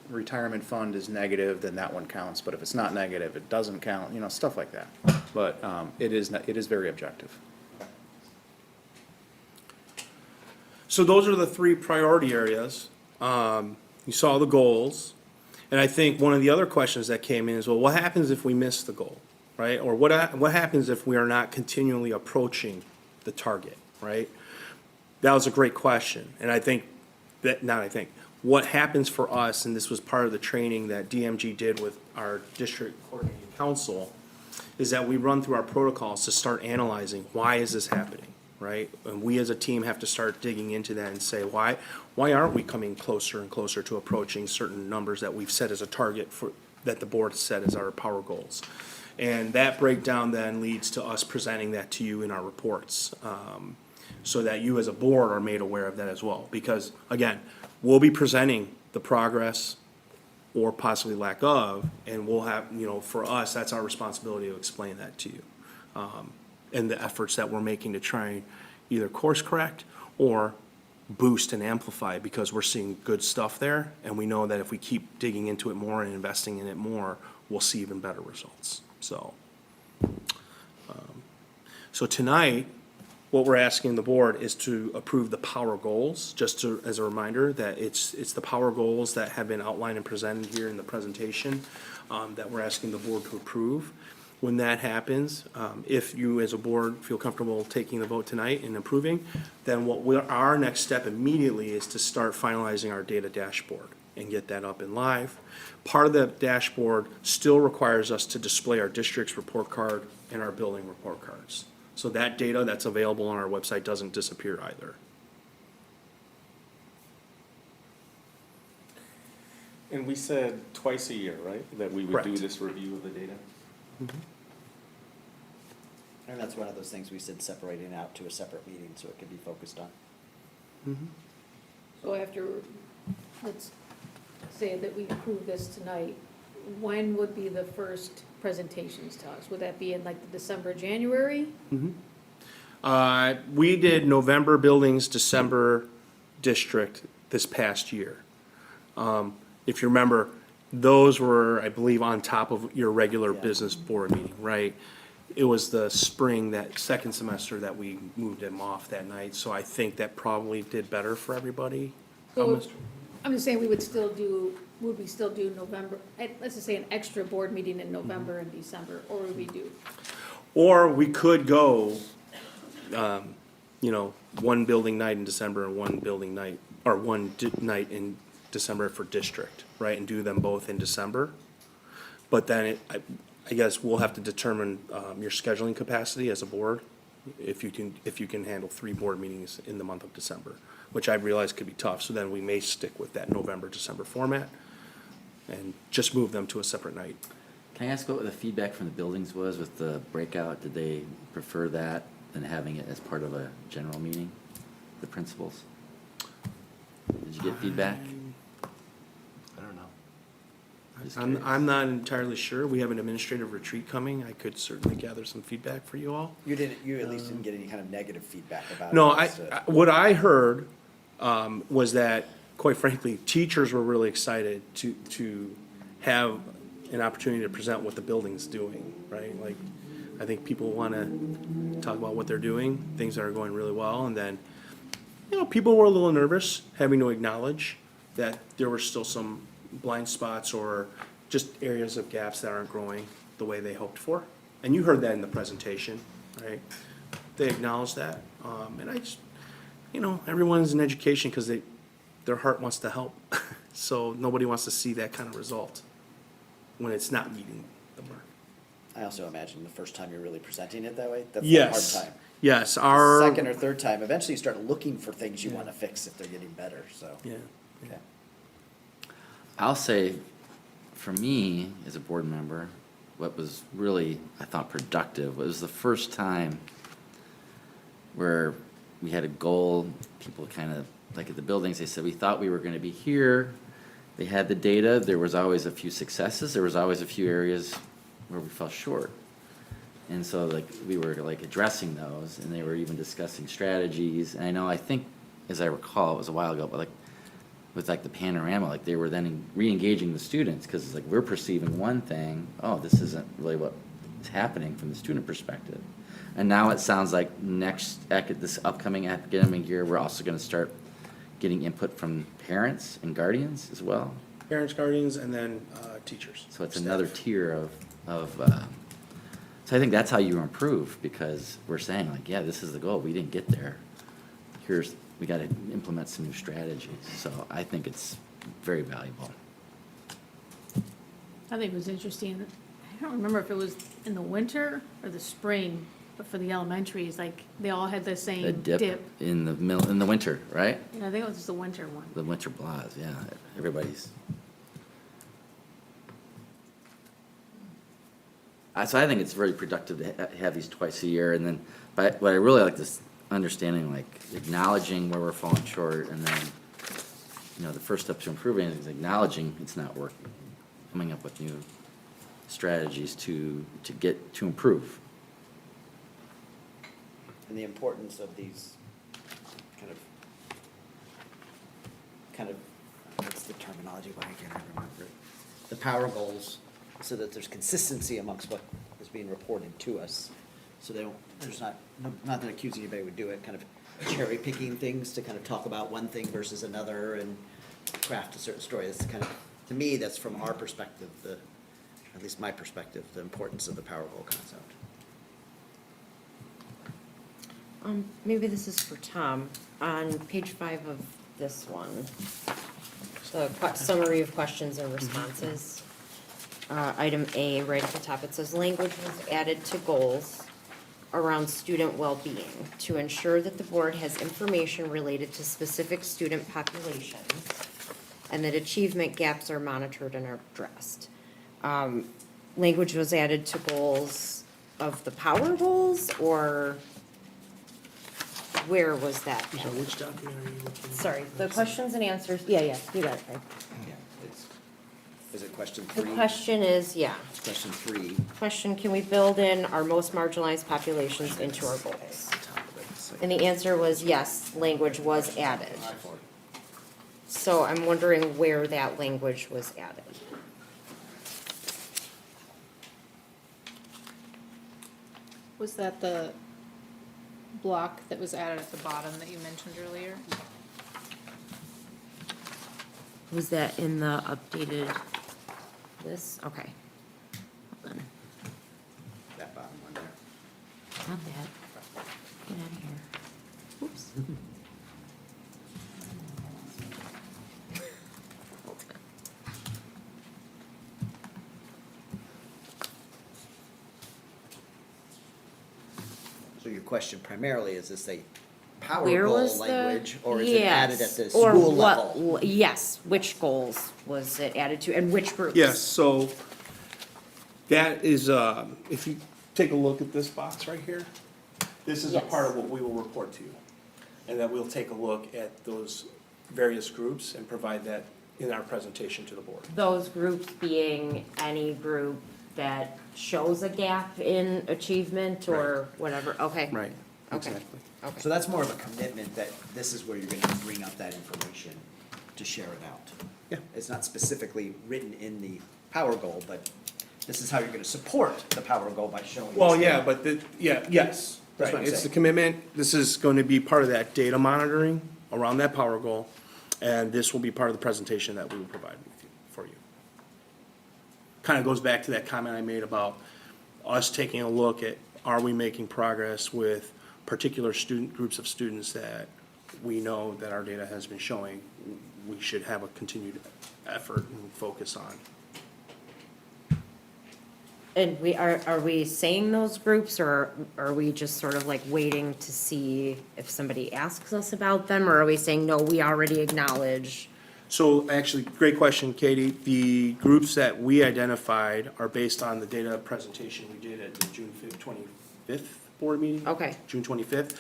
Retirement Fund is negative, then that one counts, but if it's not negative, it doesn't count, stuff like that. But, it is very objective. So those are the three priority areas. You saw the goals. And I think one of the other questions that came in is, well, what happens if we miss the goal, right? Or what happens if we are not continually approaching the target, right? That was a great question. And what happens for us, and this was part of the training that DMG did with our district coordinating council, is that we run through our protocols to start analyzing, why is this happening, right? And we as a team have to start digging into that and say, why aren't we coming closer and closer to approaching certain numbers that we've set as a target that the board has set as our power goals? And that breakdown then leads to us presenting that to you in our reports, so that you as a board are made aware of that as well. Because, again, we'll be presenting the progress or possibly lack of, and we'll have, for us, that's our responsibility to explain that to you. And the efforts that we're making to try and either course correct or boost and amplify, because we're seeing good stuff there, and we know that if we keep digging into it more and investing in it more, we'll see even better results. So tonight, what we're asking the board is to approve the power goals, as a reminder that it's the power goals that have been outlined and presented here in the presentation, that we're asking the board to approve. When that happens, if you as a board feel comfortable taking the vote tonight and approving, then our next step immediately is to start finalizing our data dashboard and get that up and live. Part of the dashboard still requires us to display our district's report card and our building report cards. So that data that's available on our website doesn't disappear either. And we said twice a year, right, that we would do Correct. this review of the data? And that's one of those things we said separating out to a separate meeting so it could be focused on. So after, let's say that we approve this tonight, when would be the first presentations to us? Would that be in like the December, January? We did November buildings, December district this past year. If you remember, those were, I believe, on top of your regular business board meeting, right? It was the spring, that second semester, that we moved them off that night, so I think that probably did better for everybody. So I'm just saying, would we still do November, let's just say an extra board meeting in November and December, or would we do? Or we could go, one building night in December and one building night, or night in December for district, right, and do them both in December. But then I guess we'll have to determine your scheduling capacity as a board, if you can handle 3 board meetings in the month of December, which I realize could be tough. So then we may stick with that November, December format and just move them to a separate night. Can I ask what the feedback from the buildings was with the breakout? Did they prefer that than having it as part of a general meeting, the principals? Did you get feedback? I don't know. Just curious. I'm not entirely sure. We have an administrative retreat coming. I could certainly gather some feedback for you all. You at least didn't get any kind of negative feedback about it? No, What I heard was that, quite frankly, teachers were really excited to have an opportunity to present what the building's doing, right? Like, I think people want to talk about what they're doing, things that are going really well, and then, people were a little nervous having to acknowledge that there were still some blind spots or just areas of gaps that aren't growing the way they hoped for. And you heard that in the presentation, right? They acknowledged that. And you know, everyone's in education because their heart wants to help. So nobody wants to see that kind of result when it's not meeting the mark. I also imagine the first time you're really presenting it that way, that's the Yes. hard time. Yes, The our. second or third time, eventually you start looking for things you want to fix if they're getting better, so. Yeah. Okay. I'll say, for me, as a board member, what was really, I thought, productive was the first time where we had a goal, people kind of, like at the buildings, they said, we thought we were gonna be here. They had the data, there was always a few successes, there was always a few areas where we fell short. And so like, we were like addressing those, and they were even discussing strategies. And I know, I think, as I recall, it was a while ago, but like, with like the panorama, like they were then re-engaging the students, because it's like, we're perceiving one thing, oh, this isn't really what is happening from the student perspective. And now it sounds like this upcoming academic year, we're also gonna start getting input from parents and guardians as well. Parents, guardians, and then teachers. So it's staff. another tier so I think that's how you improve, because we're saying like, yeah, this is the goal, we didn't get there. We gotta implement some new strategies, so I think it's very valuable. I think it was interesting, I don't remember if it was in the winter or the spring, but for the elementaries, like, they all had the The same dip dip. in the winter, right? Yeah, I think it was the winter one. The winter blahs, yeah, everybody's. So I think it's very productive to have these twice a year, and then, but what I really like this understanding, like acknowledging where we're falling short, and then, you know, the first step to improving is acknowledging it's not working, coming up with new strategies to improve. And the importance of these kind of, what's the terminology, why can't I remember it? The power goals, so that there's consistency amongst what is being reported to us. So there's not that accusing anybody would do it, kind of cherry picking things to kind of talk about one thing versus another and craft a certain story. That's kind of, to me, that's from our perspective, at least my perspective, the importance of the power goal concept. Maybe this is for Tom. On page 5 of this one, the summary of questions and responses. Item A, right at the top, it says language was added to goals around student well-being to ensure that the board has information related to specific student populations and that achievement gaps are monitored and are addressed. Language was added to goals of the power goals, or where was that? So which document are you looking at? Sorry, the questions and answers, yeah, you got it right. Yeah, is it question The 3? question is, yeah, It's question 3. question, can we build in our most marginalized populations into our goals? And the answer was yes, language was added. So I'm wondering where that language was added. Was that the block that was added at the bottom that you mentioned earlier? Was that in the updated list? Okay. Hold on. That bottom one there. Not that. Get out of here. Oops. Hold on. So your question primarily, is this a power Where goal was the? language, or is it added at the Yes, or school what- level? Yes, which goals was it added to, and which groups? Yes, so that is, if you take a look at this box right here, this is a part of what we will report to you. And then we'll take a look at those various groups and provide that in our presentation to the board. Those groups being any group that shows a gap in achievement or whatever, okay. Right, Okay. exactly. Okay. So that's more of a commitment that this is where you're gonna bring up that information to share it out. Yeah. It's not specifically written in the power goal, but this is how you're gonna support the power goal by showing. Well, this yeah, thing. but yes, That's right, what I'm it's the saying. commitment, this is going to be part of that data monitoring around that power goal, and this will be part of the presentation that we will provide with you, for you. Kind of goes back to that comment I made about us taking a look at, are we making progress with particular groups of students that we know that our data has been showing we should have a continued effort and focus on. And are we saying those groups, or are we just sort of like waiting to see if somebody asks us about them, or are we saying, no, we already acknowledge? So actually, great question, Katie. The groups that we identified are based on the data presentation we did at the June 25th board meeting. Okay. June 25th.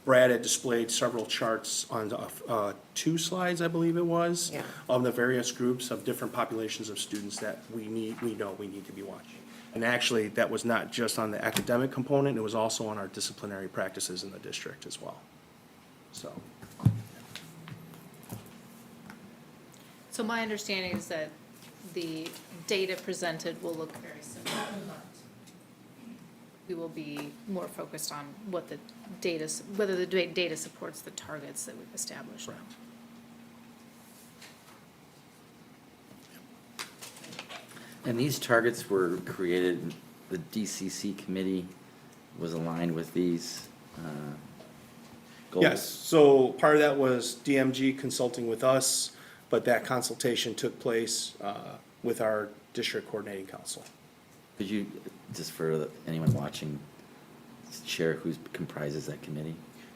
Brad had displayed several charts on 2 slides, I believe it was. Yeah. Of the various groups of different populations of students that we know we need to be watching. And actually, that was not just on the academic component, it was also on our disciplinary practices in the district as well. So. So my understanding is that the data presented will look very similar. We will be more focused on what the data, whether the data supports the targets that we've established now. And these targets were created, the DCC committee was aligned with these goals? Yes, so part of that was DMG consulting with us, but that consultation took place with our district coordinating council. Could you, just for anyone watching, share who comprises that committee?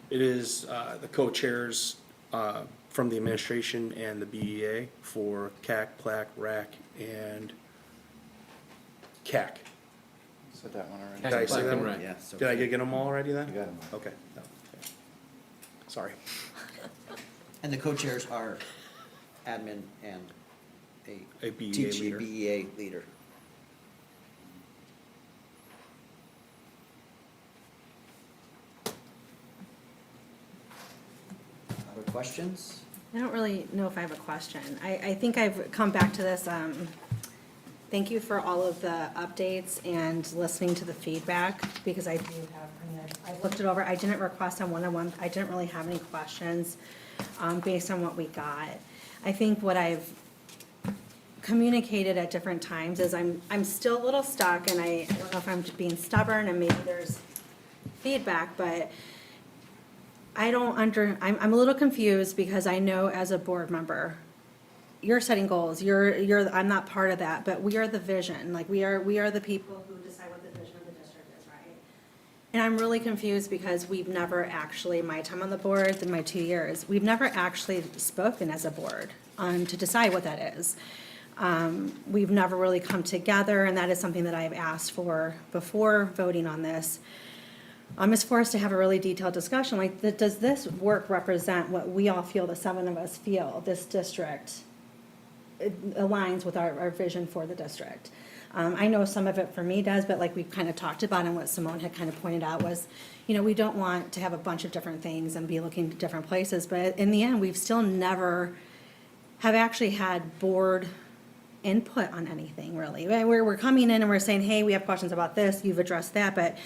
It is the co-chairs from the administration and the BEA for CAC, PLAC, RAC, and CAC. Said that one already. Did I say that one? Right. Yeah, so Did I get them all already then? You got 'em all. Okay. No, okay. Sorry. And the co-chairs are admin and A BEA teaching leader. BEA leader. Other questions? I don't really know if I have a question. I think I've come back to this, thank you for all of the updates and listening to the feedback, because I do have, I've looked it over. I didn't request on one-on-one, I didn't really have any questions, based on what we got. I think what I've communicated at different times is I'm still a little stuck, and I don't know if I'm being stubborn and maybe there's feedback, but I'm a little confused because I know as a board member, you're setting goals, I'm not part of that, but we are the vision, like we are the people who decide what the vision of the district is, right? And I'm really confused because we've never actually, my time on the board, in my 2 years, we've never actually spoken as a board, to decide what that is. We've never really come together, and that is something that I've asked for before voting on this. Is for us to have a really detailed discussion, like, does this work represent what we all feel, the 7 of us feel, this district aligns with our vision for the district? I know some of it for me does, but like we've kind of talked about and what Simone had kind of pointed out was, we don't want to have a bunch of different things and be looking to different places, but in the end, we've still never have actually had board input on anything, really. We're coming in and we're saying, hey, we have questions about this, you've addressed that, but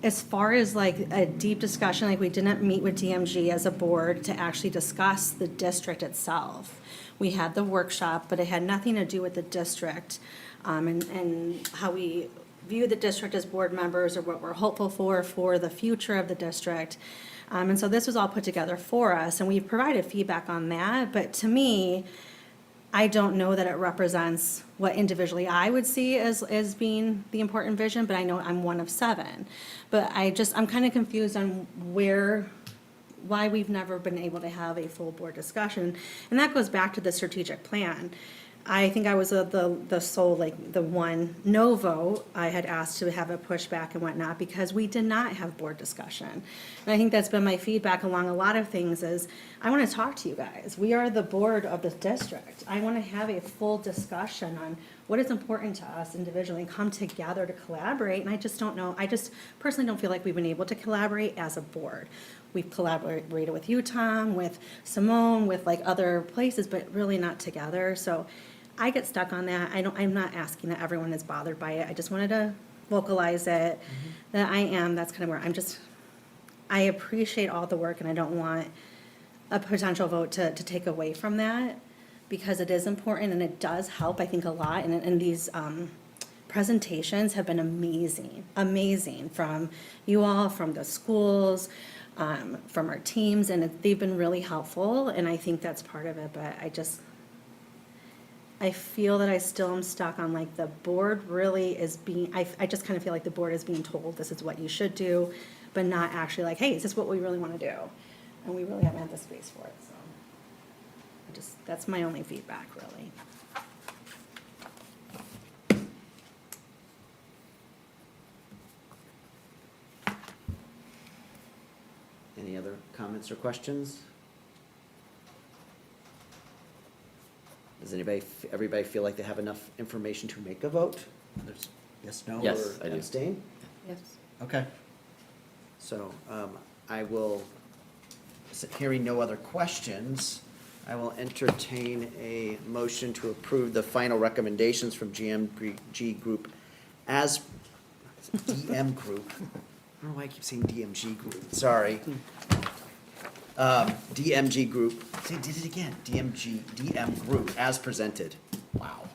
as far as like a deep discussion, like we didn't meet with DMG as a board to actually discuss the district itself. We had the workshop, but it had nothing to do with the district, and how we view the district as board members or what we're hopeful for the future of the district. And so this was all put together for us, and we've provided feedback on that, but to me, I don't know that it represents what individually I would see as being the important vision, but I know I'm one of 7. But I'm kind of confused on why we've never been able to have a full board discussion. And that goes back to the strategic plan. I think I was the sole, like, the one no vote. I had asked to have a pushback and whatnot because we did not have board discussion. And I think that's been my feedback along a lot of things is I want to talk to you guys. We are the board of the district. I want to have a full discussion on what is important to us individually and come together to collaborate. And I just don't know. I just personally don't feel like we've been able to collaborate as a board. We've collaborated with you, Tom, with Simone, with like other places, but really not together. So I get stuck on that. I'm not asking that everyone is bothered by it. I just wanted to vocalize it, that that's kind of where I appreciate all the work and I don't want a potential vote to take away from that because it is important and it does help, I think, a lot. And these presentations have been amazing from you all, from the schools, from our teams, and they've been really helpful, and I think that's part of it, but I feel that I still am stuck on like the board really is being, I just kind of feel like the board is being told this is what you should do, but not actually like, hey, is this what we really want to do? And we really haven't had the space for it, so. That's my only feedback, really. Any other comments or questions? Does everybody feel like they have enough information to make a vote? There's yes, no, Yes, or I do. abstain? Yes. Okay. So, I will, hearing no other questions, I will entertain a motion to approve the final recommendations from GMG Group as, DM Group. I don't know why I keep saying DMG Group, sorry. DMG Group, see, I did it again, DM Group as presented. Wow.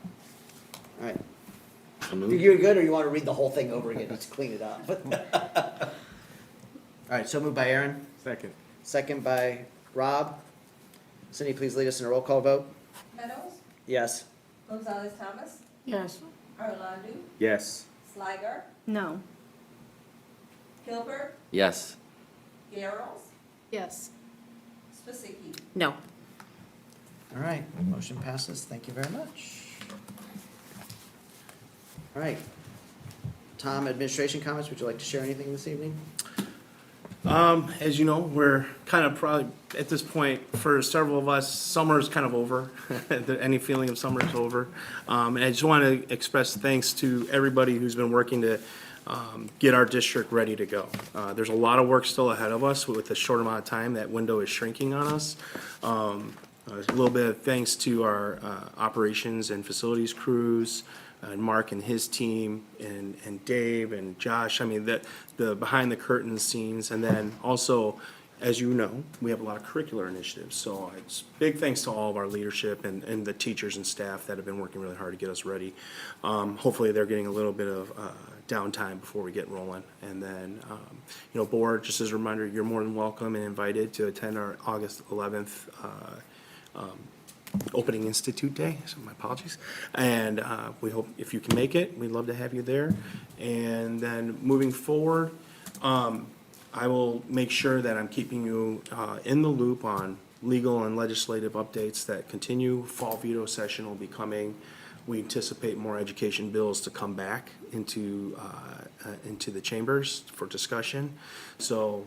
All right. You're good, or you want to read the whole thing over again, let's clean it up. All right, so moved by Aaron. Second. Second by Rob. Cindy, please lead us in a roll call vote. Meadows, Yes. Gonzalez Thomas, Yes. Arlandu, Yes. Sliger, No. Gilbert, Yes. Garrels, Yes. Spaciki. No. All right, motion passes. Thank you very much. All right. Tom, administration comments, would you like to share anything this evening? As you know, we're kind of probably, at this point, for several of us, summer is kind of over. Any feeling of summer is over. And I just want to express thanks to everybody who's been working to get our district ready to go. There's a lot of work still ahead of us with a short amount of time. That window is shrinking on us. A little bit of thanks to our operations and facilities crews, and Mark and his team, and Dave and Josh. I mean, the behind the curtain scenes, and then also, as you know, we have a lot of curricular initiatives. So it's big thanks to all of our leadership and the teachers and staff that have been working really hard to get us ready. Hopefully, they're getting a little bit of downtime before we get rolling. And then, board, just as a reminder, you're more than welcome and invited to attend our August 11th Opening Institute Day, so my apologies. And we hope, if you can make it, we'd love to have you there. And then moving forward, I will make sure that I'm keeping you in the loop on legal and legislative updates that continue. Fall veto session will be coming. We anticipate more education bills to come back into the chambers for discussion. So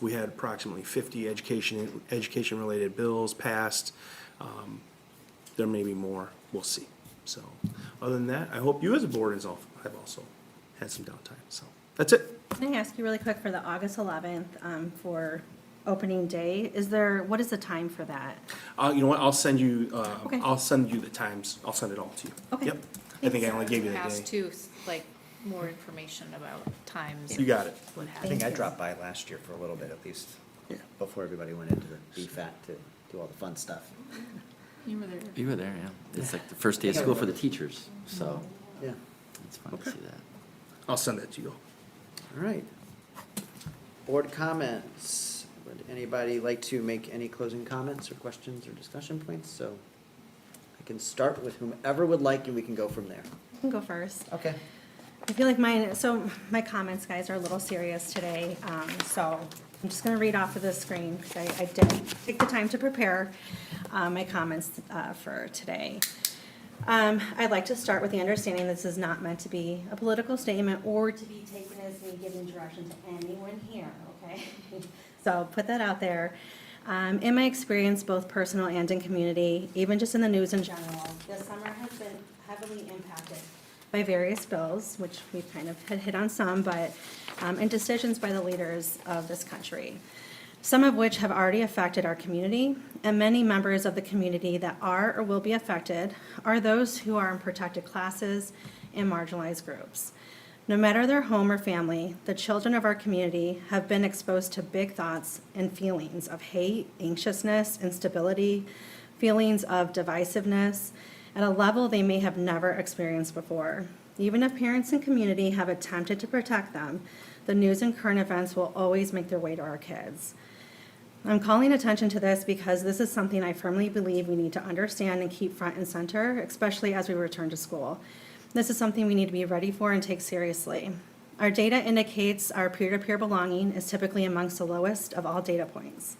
we had approximately 50 education-related bills passed. There may be more, we'll see. So, other than that, I hope you as a board have also had some downtime, so, that's it. Can I ask you really quick for the August 11th, for opening day, what is the time for that? You know what, I'll send you, Okay. I'll send you the times, I'll send it all to you. Okay. Yep, I think I only gave you the Has day. to, like, more information about times. You got it. What I happens. think I dropped by last year for a little bit at least, Yeah. before everybody went into the BFAT to do all the fun stuff. You were there. You were there, yeah. It's like the first day of school for the teachers, so Yeah. it's fun to see that. I'll send that to you. All right. Board comments. Would anybody like to make any closing comments or questions or discussion points? So I can start with whomever would like, and we can go from there. I can go first. Okay. I feel like my comments, guys, are a little serious today, so I'm just gonna read off of the screen, because I did take the time to prepare my comments for today. I'd like to start with the understanding this is not meant to be a political statement or to be taken as me giving direction to anyone here, okay? So put that out there. In my experience, both personal and in community, even just in the news in general, this summer has been heavily impacted by various bills, which we've kind of had hit on some, but, and decisions by the leaders of this country, some of which have already affected our community, and many members of the community that are or will be affected are those who are in protected classes and marginalized groups. No matter their home or family, the children of our community have been exposed to big thoughts and feelings of hate, anxiousness, instability, feelings of divisiveness, at a level they may have never experienced before. Even if parents and community have attempted to protect them, The news and current events will always make their way to our kids. I'm calling attention to this because this is something I firmly believe we need to understand and keep front and center, especially as we return to school. This is something we need to be ready for and take seriously. Our data indicates our peer-to-peer belonging is typically amongst the lowest of all data points.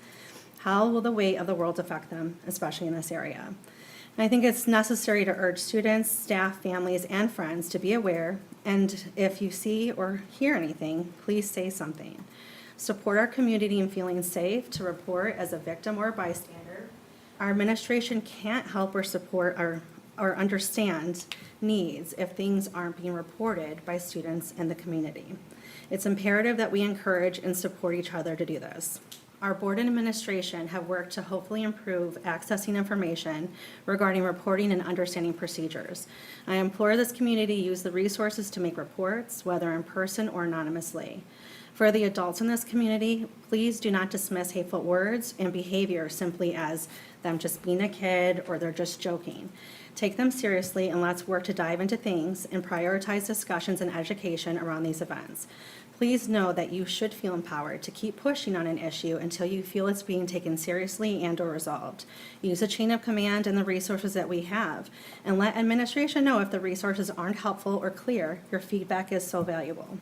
How will the weight of the world affect them, especially in this area? And I think it's necessary to urge students, staff, families, and friends to be aware, and if you see or hear anything, please say something. Support our community in feeling safe to report as a victim or a bystander. Our administration can't help or support or understand needs if things aren't being reported by students in the community. It's imperative that we encourage and support each other to do this. Our board and administration have worked to hopefully improve accessing information regarding reporting and understanding procedures. I implore this community to use the resources to make reports, whether in person or anonymously. For the adults in this community, please do not dismiss hateful words and behavior simply as them just being a kid or they're just joking. Take them seriously and let's work to dive into things and prioritize discussions and education around these events. Please know that you should feel empowered to keep pushing on an issue until you feel it's being taken seriously and or resolved. Use a chain of command and the resources that we have, and let administration know if the resources aren't helpful or clear. Your feedback is so valuable.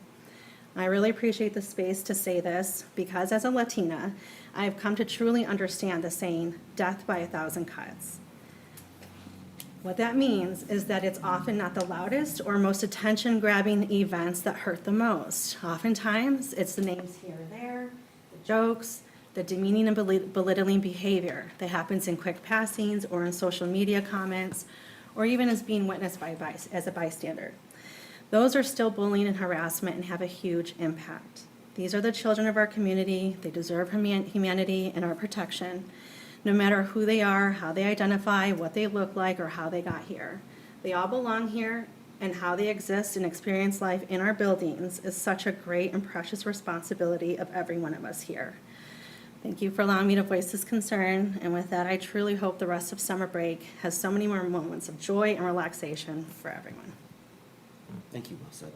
I really appreciate the space to say this because as a Latina, I've come to truly understand the saying, death by 1,000 cuts. What that means is that it's often not the loudest or most attention-grabbing events that hurt the most. Oftentimes, it's the names here or there, the jokes, the demeaning and belittling behavior that happens in quick passings or in social media comments, or even as being witnessed as a bystander. Those are still bullying and harassment and have a huge impact. These are the children of our community. They deserve humanity and our protection, no matter who they are, how they identify, what they look like, or how they got here. They all belong here, and how they exist and experience life in our buildings is such a great and precious responsibility of every one of us here. Thank you for allowing me to voice this concern, and with that, I truly hope the rest of summer break has so many more moments of joy and relaxation for everyone. Thank you, well said.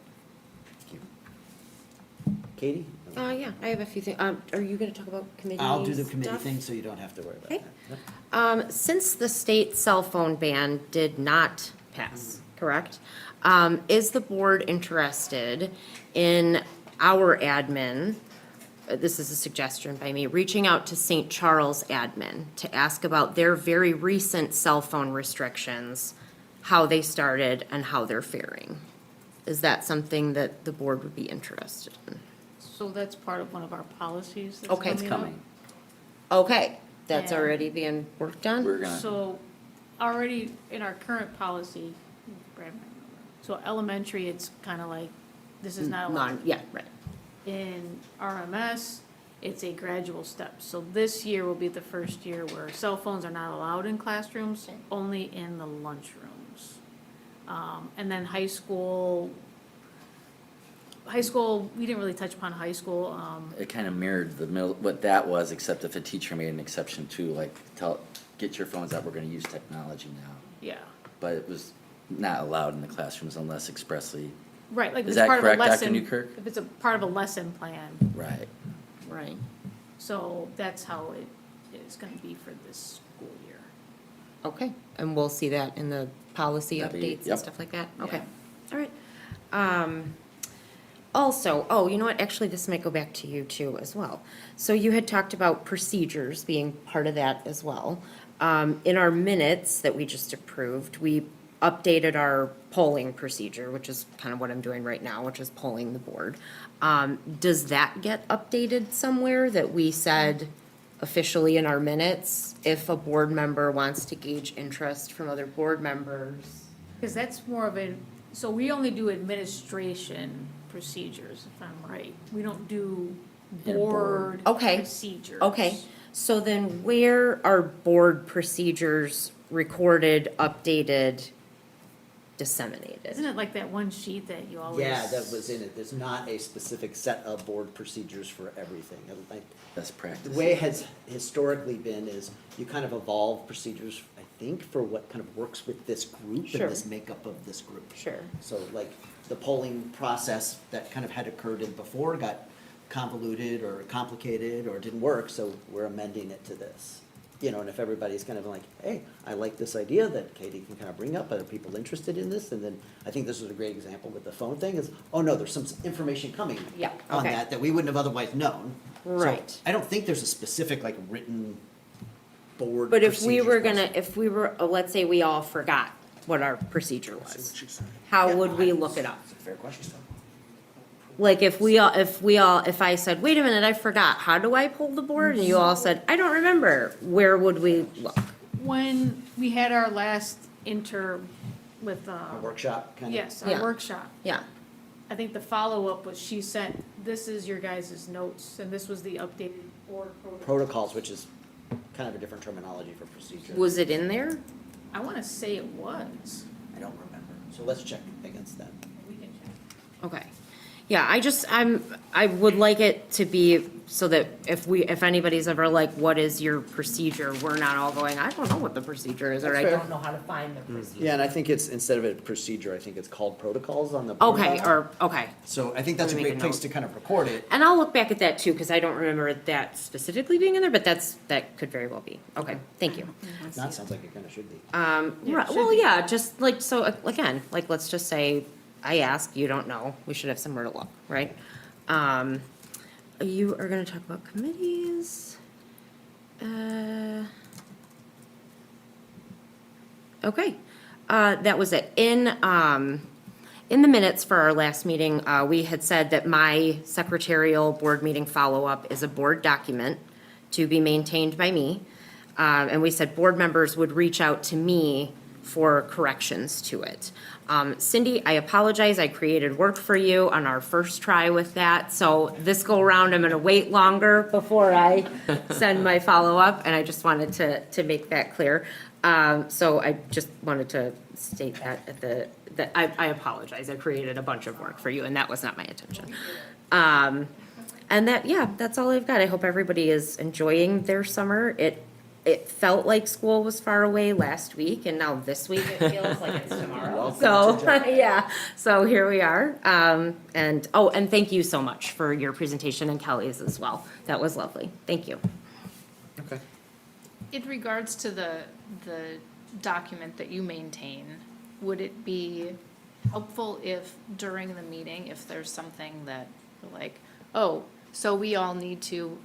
Thank you. Katie? Yeah, I have a few things. Are you gonna talk about committee I'll do the committee stuff? thing, so you don't have to worry about Okay. that. Yep. Since the state cell phone ban did not pass, correct? Is the board interested in our admin, this is a suggestion by me, reaching out to St. Charles admin to ask about their very recent cell phone restrictions, how they started and how they're faring? Is that something that the board would be interested in? So that's part of one of our policies that's Okay. coming It's up. Coming. Okay, that's And- already being worked on? We're gonna, So already in our current policy, Brad might remember. So elementary, it's kind of like, this is not allowed. Yeah, right. In RMS, it's a gradual step. So this year will be the first year where cell phones are not allowed in classrooms, only in the lunchrooms. And then high school, we didn't really touch upon high school. it kind of mirrored the middle, what that was, except if a teacher made an exception too, like, get your phones out, we're gonna use technology now. Yeah, But it was not allowed in the classrooms unless expressly, right, like if Is it's that part of a correct, Dr. lesson. Newkirk? If it's a part of a lesson plan, right. Right. so that's how it is gonna be for this school year. Okay, and we'll see that in the policy That'd be- updates yep. and stuff like that? Okay, Yeah. all right. Also, you know what, actually, this might go back to you too as well. So you had talked about procedures being part of that as well. In our minutes that we just approved, we updated our polling procedure, which is kind of what I'm doing right now, which is polling the board. Does that get updated somewhere that we said officially in our minutes, if a board member wants to gauge interest from other board members? Because that's more of so we only do administration procedures, if I'm right. We don't do Yeah, board Okay. procedures. Okay, so then where are board procedures recorded, updated, disseminated? Isn't it like that one sheet that you always? Yeah, that was in it. There's not a specific set of board procedures for everything. Like, Best practice. the way it has historically been is you kind of evolve procedures, I think, for what kind of works with this group Sure. and this makeup of this group. Sure. So like, the polling process that kind of had occurred in before got convoluted or complicated or didn't work, so we're amending it to this. You know, and if everybody's kind of like, hey, I like this idea that Katie can kind of bring up, are people interested in this? And then I think this was a great example with the phone thing is, oh no, there's some information coming Yeah, on okay. that we wouldn't have otherwise known. So Right. I don't think there's a specific like written board But if we procedures were process. if we were, let's say we all forgot what our procedure was, how would we look it up? It's a fair question. Like if I said, wait a minute, I forgot, how do I pull the board? And you all said, I don't remember, where would we look? When we had our last with, A workshop kind of. yes, Yeah. our workshop, Yeah, I think the follow-up was she sent, this is your guys' notes, and this was the updated board protocol. Protocols, which is kind of a different terminology for procedure. was it in there? I wanna say it was. I don't remember, so let's check against that. We can check. Okay. Yeah, I would like it to be so that if anybody's ever like, what is your procedure? We're not all going, I don't know what the procedure is, or That's I fair. don't know how to find the procedure. Yeah, and I think it's, instead of a procedure, I think it's called protocols on the board. Okay, file. okay. So I think that's a Let me make great a place note. to kind of record it. And I'll look back at that too, because I don't remember that specifically being in there, but that could very well be. Okay, thank you. That sounds like it kind of should be. Yeah, it Right, should well, be. yeah, just like, so, again, like, let's just say, I ask, you don't know, we should have somewhere to look, right? You are gonna talk about committees. Okay, that was it. In the minutes for our last meeting, we had said that my secretarial board meeting follow-up is a board document to be maintained by me. And we said board members would reach out to me for corrections to it. Cindy, I apologize, I created work for you on our first try with that, so this go around, I'm gonna wait longer before I send my follow-up, and I just wanted to make that clear. So I just wanted to state that that I apologize, I created a bunch of work for you, and that was not my intention. And that, yeah, that's all I've got. I hope everybody is enjoying their summer. It felt like school was far away last week, and now this week it feels like it's tomorrow. So, yeah, so here we are. And thank you so much for your presentation and Kelly's as well. That was lovely. Thank you. Okay. In regards to the document that you maintain, would it be helpful if during the meeting, if there's something that, like, oh, so we all need to,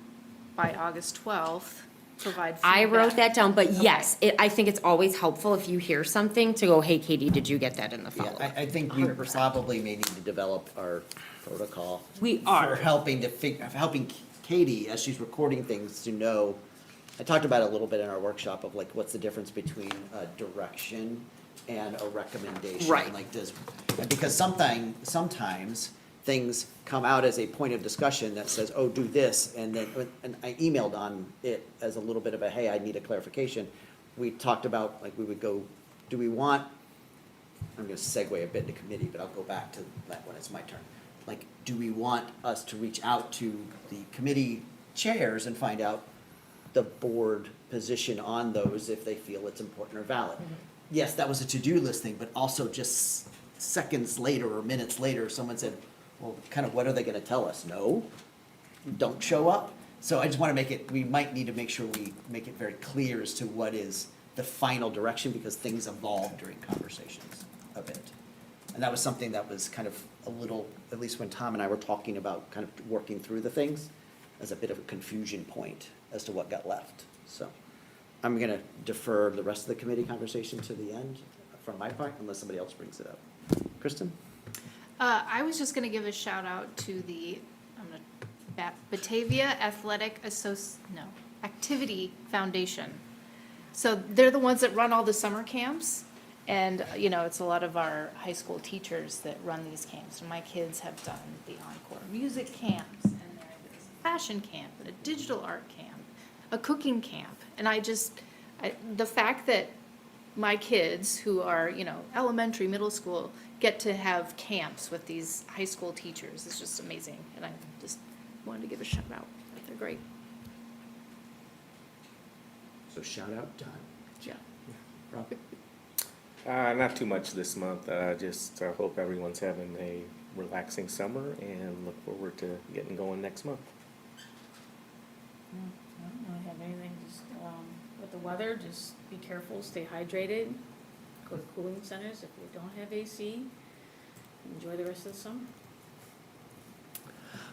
by August 12th, provide feedback? I wrote that down, but Okay. yes, I think it's always helpful if you hear something to go, hey, Katie, did you get that in the Yeah, follow-up? I think we 100%. probably may need to develop our protocol. We For are. helping Katie, as she's recording things, to know, I talked about it a little bit in our workshop of like, what's the difference between a direction and a recommendation? Right. Like because sometimes things come out as a point of discussion that says, oh, do this, and I emailed on it as a little bit of a, hey, I need a clarification. We talked about, like, we would go, do we want, I'm gonna segue a bit to committee, but I'll go back to that when it's my turn. Like, do we want us to reach out to the committee chairs and find out the board position on those if they feel it's important or valid? Yes, that was a to-do list thing, but also just seconds later or minutes later, someone said, well, kind of what are they gonna tell us? No? Don't show up? So I just wanna we might need to make sure we make it very clear as to what is the final direction, because things evolve during conversations a bit. And that was something that was kind of a little, at least when Tom and I were talking about kind of working through the things, as a bit of a confusion point as to what got left. So I'm gonna defer the rest of the committee conversation to the end from my part, unless somebody else brings it up. Kristen? I was just gonna give a shout out to Batavia Activity Foundation. So they're the ones that run all the summer camps. And, it's a lot of our high school teachers that run these camps. And my kids have done the Encore music camps, and there's a fashion camp, and a digital art camp, a cooking camp. And the fact that my kids, who are, elementary, middle school, get to have camps with these high school teachers is just amazing. And I just wanted to give a shout out. They're great. So shout out done. Yeah. Rob? Not too much this month. Just hope everyone's having a relaxing summer and look forward to getting going next month. I don't really have anything, just, with the weather, just be careful, stay hydrated, go to cooling centers if you don't have AC, enjoy the rest of the summer.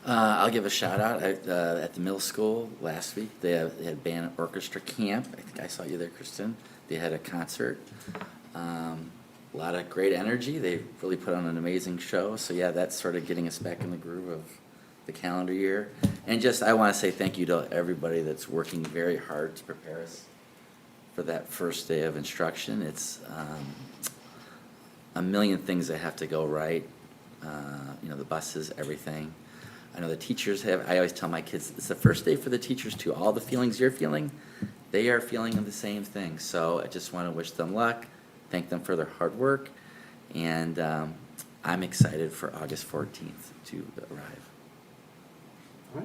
I'll give a shout out at the middle school last week. They had band orchestra camp. I think I saw you there, Kristen. They had a concert. A lot of great energy. They really put on an amazing show. So yeah, that's sort of getting us back in the groove of the calendar year. And just I want to say thank you to everybody that's working very hard to prepare us for that first day of instruction. It's a million things that have to go right. The buses, everything. I know the teachers I always tell my kids, it's the first day for the teachers too. All the feelings you're feeling, they are feeling the same thing. So I just want to wish them luck, thank them for their hard work, and I'm excited for August 14th to arrive. All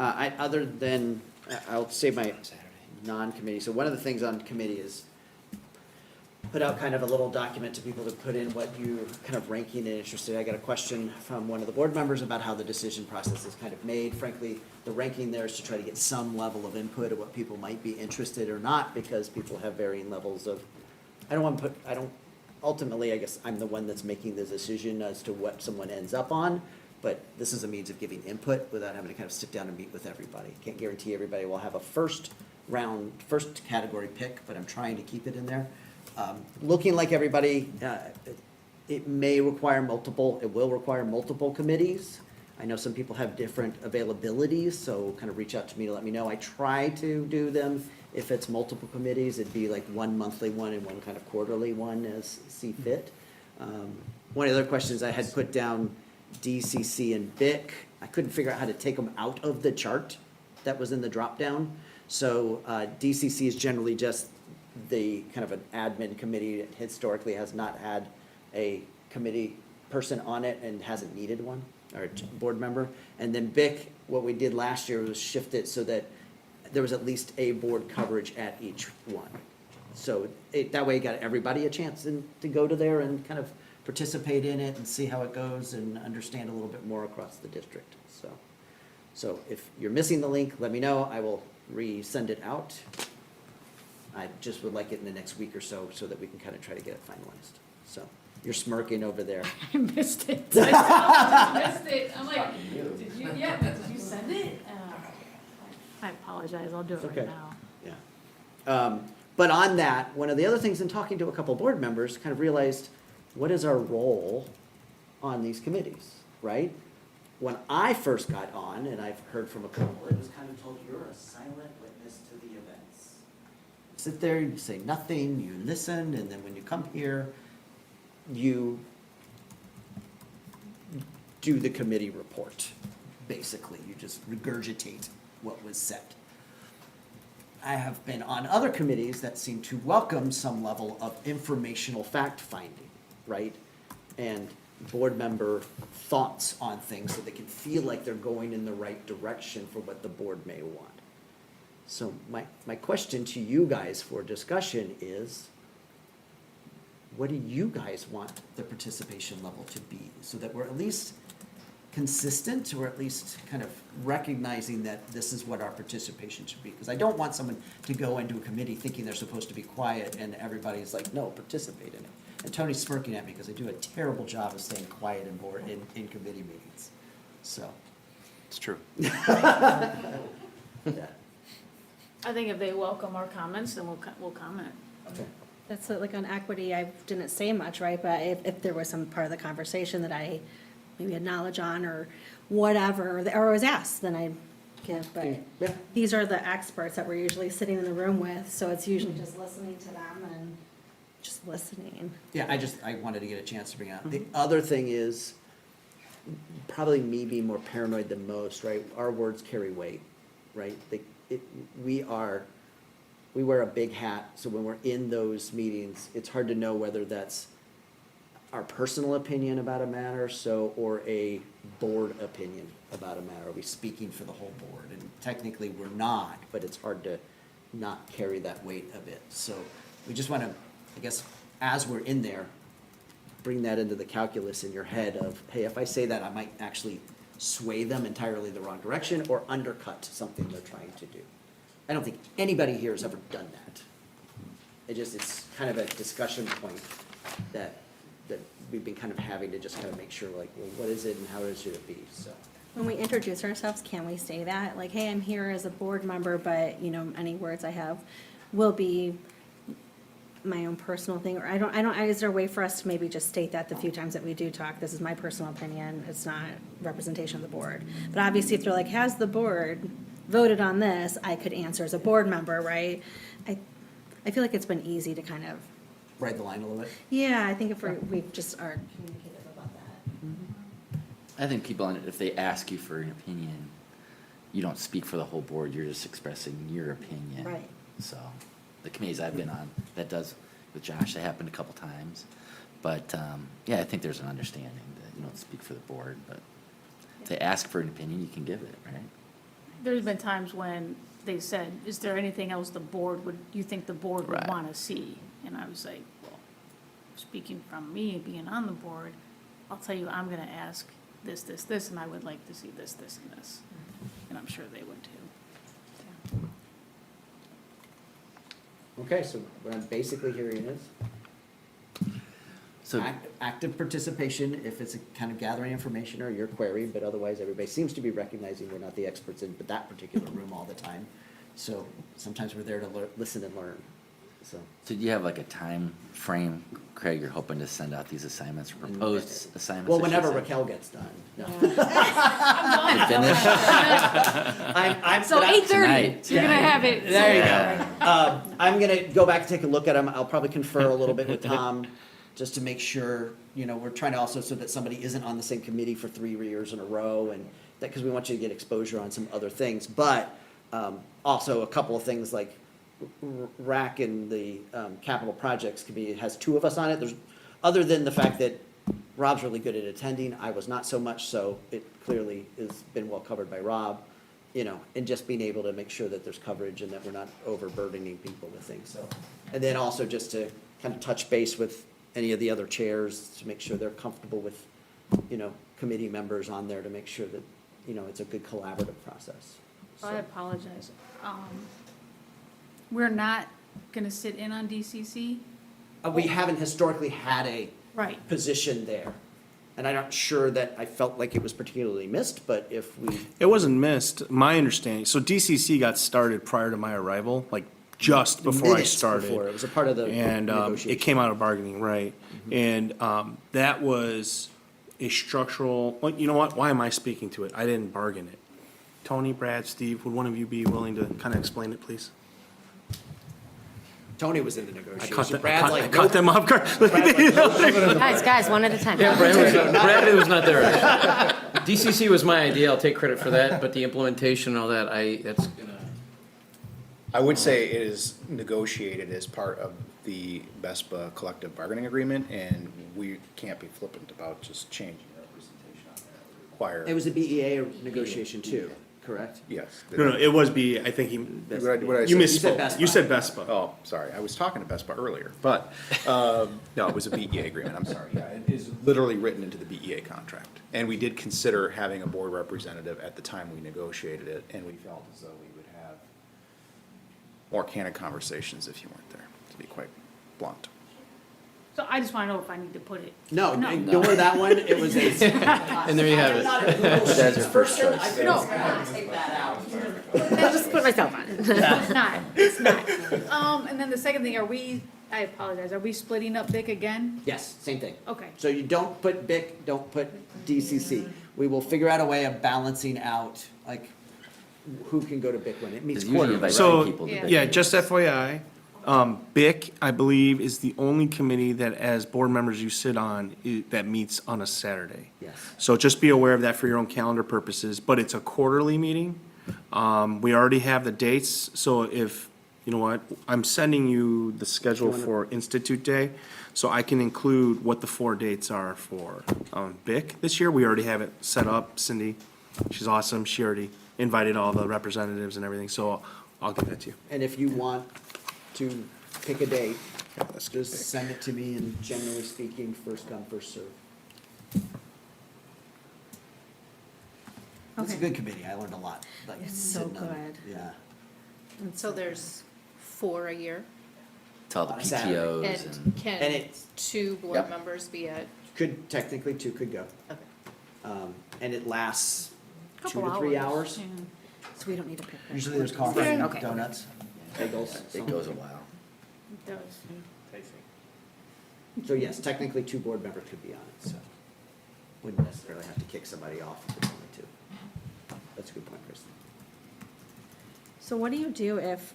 right. Other than, I'll save my non-committee. So one of the things on committee is put out kind of a little document to people to put in what you kind of ranking and interested. I got a question from one of the board members about how the decision process is kind of made. Frankly, the ranking there is to try to get some level of input of what people might be interested or not, because people have varying levels of, ultimately, I guess I'm the one that's making the decision as to what someone ends up on, but this is a means of giving input without having to kind of sit down and meet with everybody. Can't guarantee everybody will have a first category pick, but I'm trying to keep it in there. Looking like everybody, it will require multiple committees. I know some people have different availabilities, so kind of reach out to me to let me know. I try to do them. If it's multiple committees, it'd be like one monthly one and one kind of quarterly one as see fit. One of the other questions I had put down, DCC and BIC. I couldn't figure out how to take them out of the chart that was in the drop down. So DCC is generally just the kind of an admin committee that historically has not had a committee person on it and hasn't needed one, or a board member. And then BIC, what we did last year was shift it so that there was at least a board coverage at each one. So that way it got everybody a chance to go to there and kind of participate in it and see how it goes and understand a little bit more across the district. So if you're missing the link, let me know. I will resend it out. I just would like it in the next week or so that we can kind of try to get it finalized. So you're smirking over there. I missed it. I just missed it. I'm like, did you send it? I apologize, I'll do it Okay. right now. Yeah. But on that, one of the other things in talking to a couple board members, kind of realized, what is our role on these committees, right? When I first got on, and I've heard from a couple, it was kind of told, you're a silent witness to the events. You sit there, you say nothing, you listen, and then when you come here, you do the committee report, basically. You just regurgitate what was said. I have been on other committees that seem to welcome some level of informational fact-finding, right? And board member thoughts on things so they can feel like they're going in the right direction for what the board may want. So my question to you guys for discussion is, what do you guys want the participation level to be? So that we're at least consistent, or at least kind of recognizing that this is what our participation should be. Because I don't want someone to go into a committee thinking they're supposed to be quiet and everybody's like, no, participate in it. And Tony's smirking at me because I do a terrible job of staying quiet in committee meetings. So. It's true. Yeah. I think if they welcome our comments, then we'll comment. Okay. That's like on equity, I didn't say much, right? But if there was some part of the conversation that I maybe had knowledge on or whatever, or was asked, then I'd give. But Yeah. these are the experts that we're usually sitting in the room with, so it's usually just listening to them and just listening. Yeah, I wanted to get a chance to bring out. The other thing is, probably me being more paranoid than most, right? Our words carry weight, right? We wear a big hat, so when we're in those meetings, it's hard to know whether that's our personal opinion about a matter, or a board opinion about a matter. Are we speaking for the whole board? And technically, we're not, but it's hard to not carry that weight a bit. So we just want to, I guess, as we're in there, bring that into the calculus in your head of, hey, if I say that, I might actually sway them entirely the wrong direction or undercut something they're trying to do. I don't think anybody here has ever done that. It's kind of a discussion point that we've been kind of having to just kind of make sure, like, well, what is it and how should it be, so. When we introduce ourselves, can we say that? Like, hey, I'm here as a board member, but, you know, any words I have will be my own personal thing, or is there a way for us to maybe just state that the few times that we do talk, this is my personal opinion, it's not representation of the board? But obviously, if they're like, has the board voted on this, I could answer as a board member, right? I feel like it's been easy to kind of, Ride the line a little bit. yeah, I think if we just are communicative about that. I think people, if they ask you for an opinion, you don't speak for the whole board, you're just expressing your opinion. Right. So, the committees I've been on, that does, with Josh, that happened a couple times. But, yeah, I think there's an understanding that you don't speak for the board, but if they ask for an opinion, you can give it, right? There's been times when they said, is there anything else you think the board would Right. want to see? And I was like, well, speaking from me, being on the board, I'll tell you, I'm going to ask this, this, this, and I would like to see this, this, and this. And I'm sure they would too. Okay, so what I'm basically hearing is So, active participation if it's a kind of gathering information or your query, but otherwise everybody seems to be recognizing we're not the experts in that particular room all the time. So sometimes we're there to listen and learn, so. so do you have like a time frame, Craig, you're hoping to send out these assignments, proposed assignments? Well, I should whenever say? Raquel gets done. No. Finished? I'm So 8:30, Tonight. you're going to have it. There you go. I'm gonna go back and take a look at them. I'll probably confer a little bit with Tom, just to make sure, we're trying to also, so that somebody isn't on the same committee for 3 years in a row, and that, because we want you to get exposure on some other things. But also a couple of things like RAC and the Capital Projects Committee has 2 of us on it. There's, other than the fact that Rob's really good at attending, I was not so much, so it clearly has been well covered by Rob. And just being able to make sure that there's coverage and that we're not overburdening people with things, so. And then also just to kind of touch base with any of the other chairs to make sure they're comfortable with, committee members on there to make sure that, it's a good collaborative process. I apologize. We're not going to sit in on DCC? We haven't historically had a Right. position there. And I'm not sure that I felt like it was particularly missed, but if we, It wasn't missed, my understanding. So DCC got started prior to my arrival, like just before I minutes started. before, it was a part of the And negotiation. it came out of bargaining, right? And that was a structural, well, you know what? Why am I speaking to it? I didn't bargain it. Tony, Brad, Steve, would one of you be willing to kind of explain it, please? Tony was in the I negotiation. caught them, Brad's I like, caught them off guard. Guys, one at a time. Yeah, Brad was not there. DCC was my idea, I'll take credit for that, but the implementation and all that, that's gonna. I would say it is negotiated as part of the BESPA collective bargaining agreement, and we can't be flippant about just changing representation on there. Require. It was a BEA negotiation too, correct? Yes. No, it was B, I think he, What did I you say? said misspoke. BESPA. You said BESPA. Oh, sorry, I was talking to BESPA earlier, but, no, it was a BEA agreement, I'm sorry, yeah, it is literally written into the BEA contract. And we did consider having a board representative at the time we negotiated it, and we felt as though we would have more candid conversations if you weren't there, to be quite blunt. So I just want to know if I need to put it. No, ignore that one, it was a. And there you have it. That's your first choice. I feel like I would take that out. I'll just put myself on. It's not. And then the second thing, I apologize, are we splitting up BIC again? Yes, same thing. Okay. So you don't put BIC, don't put DCC. We will figure out a way of balancing out, like, who can go to BIC when it meets 'Cause usually quarterly. invite So, people to Yeah. bid. yeah, just FYI, BIC, I believe, is the only committee that as board members you sit on, that meets on a Saturday. Yes. So just be aware of that for your own calendar purposes, but it's a quarterly meeting. We already have the dates, so if, you know what, I'm sending you the schedule for Institute Day, so I can include what the 4 dates are for BIC this year. We already have it set up. Cindy, she's awesome. She already invited all the representatives and everything, so I'll give that to you. And if you want to pick a date, Let's Just send it to me, and generally speaking, first come, first serve. It's a Okay. good committee, I learned a lot. Like, It's so sitting on- good. Yeah. So there's 4 a year, To all the Saturday. PTOs and and, can And it's- 2 board Yep. members be at? Could, technically, two could go. Okay. And it lasts 2 Couple to 3 hours. Yeah. So we don't need to pick that. Usually there's coffee, Okay. donuts, bagels. it goes a while. It does. So yes, technically 2 board members could be on it, so wouldn't necessarily have to kick somebody off if it's only 2. That's a good point, Kristen. So what do you do if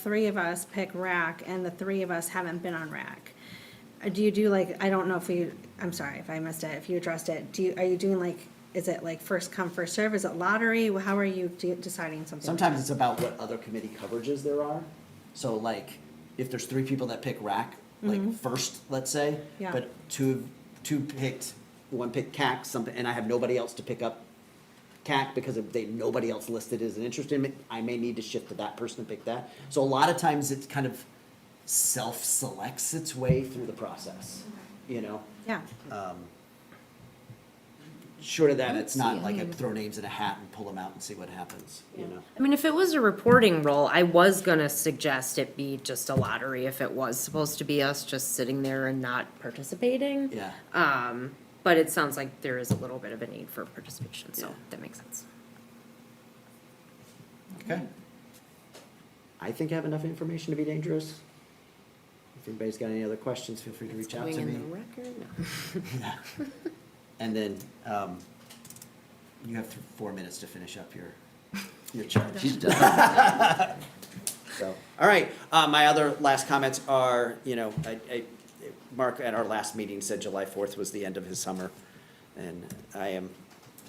3 of us pick RAC and the 3 of us haven't been on RAC? Do you do like, I don't know if you, I'm sorry if I missed it, if you addressed it, are you doing like, is it like first come, first serve, is it lottery? How are you deciding something? like Sometimes it's about what other committee coverages there are. So like, if there's 3 people that pick RAC, like first, let's say, Yeah. but two picked, one picked CAC, something, and I have nobody else to pick up CAC because if nobody else listed as an interest in it, I may need to shift to that person to pick that. So a lot of times it's kind of self-selects its way through the process, you know? Yeah, Short of that, it's not like I throw names in a hat and pull them out and see what happens, you know? I mean, if it was a reporting role, I was gonna suggest it be just a lottery if it was supposed to be us just sitting there and not participating. Yeah. But it sounds like there is a little bit of a need for participation, so Yeah. that makes sense. Okay. I think I have enough information to be dangerous. If anybody's got any other questions, feel free to reach out Going to in me. the record, no. Yeah. And then, you have 4 minutes to finish up your charge. She's done. So, all right, my other last comments are, you know, Mark at our last meeting said July 4th was the end of his summer. And I am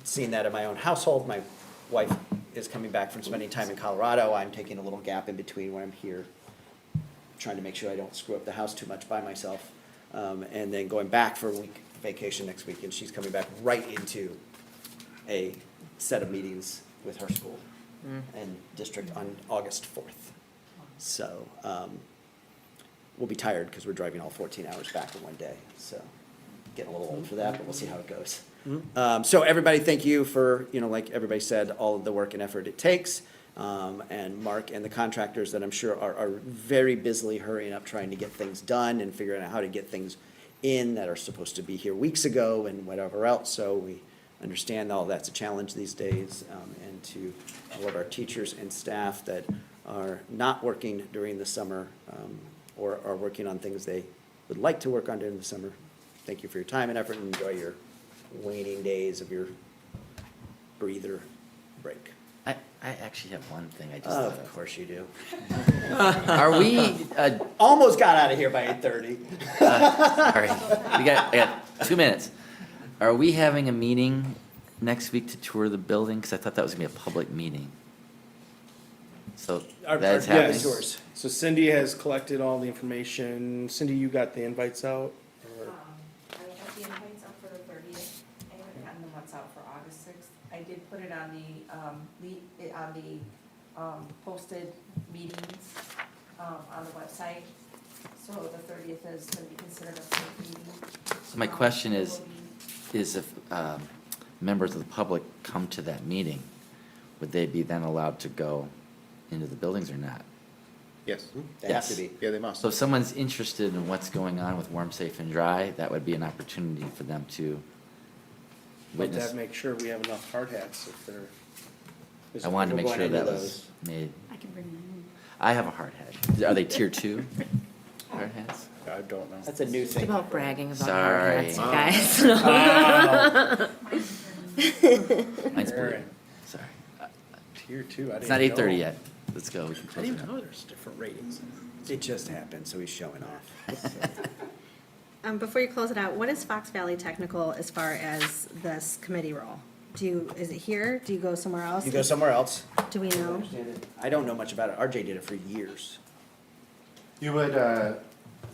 seeing that in my own household. My wife is coming back from spending time in Colorado. I'm taking a little gap in between when I'm here, trying to make sure I don't screw up the house too much by myself. And then going back for a week vacation next week, and she's coming back right into a set of meetings with her school and district on August 4th. So, we'll be tired because we're driving all 14 hours back in one day, so getting a little old for that, but we'll see how it goes. So everybody, thank you for, you know, like everybody said, all of the work and effort it takes. And Mark and the contractors that I'm sure are very busily hurrying up, trying to get things done and figuring out how to get things in that are supposed to be here weeks ago and whatever else. So we understand all that's a challenge these days. And to all of our teachers and staff that are not working during the summer, or are working on things they would like to work on during the summer, thank you for your time and effort, and enjoy your waning days of your breather break. I actually have one thing I just thought Of of. course you do. Are we, Almost got out of here by 8:30. sorry, I got 2 minutes. Are we having a meeting next week to tour the building? Because I thought that was gonna be a public meeting. So Our that is building happening? tours. So Cindy has collected all the information. Cindy, you got the invites out? Or- I have the invites out for the 30th. I haven't gotten the ones out for August 6th. I did put it on the posted meetings, on the website. So the 30th is gonna be considered a public meeting. So my question It is, will be- if members of the public come to that meeting, would they be then allowed to go into the buildings or not? Yes. They have to be. Yeah, they must. So if someone's interested in what's going on with Warm, Safe, and Dry, that would be an opportunity for them to But witness. that make sure we have enough hard hats if they're. I wanted to make We're sure going that into was made. I can bring mine. I have a hard hat. Are they tier 2 hard hats? I don't know. That's a new It's thing. about bragging about your Sorry. hats, you guys. Mine's blue. Alright. Sorry. Tier 2, I didn't It's not know. 8:30 yet. Let's go. We can I close didn't it even know out. there's different ratings. It just happened, so he's showing off. before you close it out, what is Fox Valley Technical as far as this committee role? Is it here? Do you go somewhere else? You go somewhere else. Do we know? I don't know much about it. RJ did it for years. You would,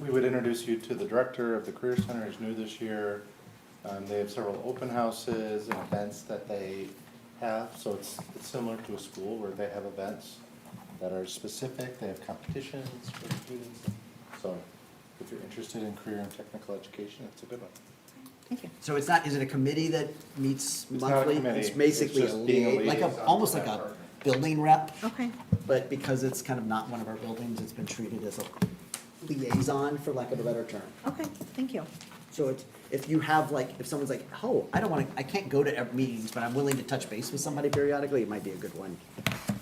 we would introduce you to the director of the Career Center, who's new this year. They have several open houses and events that they have, so it's similar to a school where they have events that are specific, they have competitions for students. So if you're interested in career and technical education, it's a good one. Thank you. So it's not, is it a committee that meets It's not a monthly? committee, It's basically it's just being a like a, liaison almost to like that a partner. building rep, Okay. but because it's kind of not one of our buildings, it's been treated as a liaison, for lack of a better term. Okay, thank you. So it's, if you have like, if someone's like, oh, I don't wanna, I can't go to every meetings, but I'm willing to touch base with somebody periodically, it might be a good one.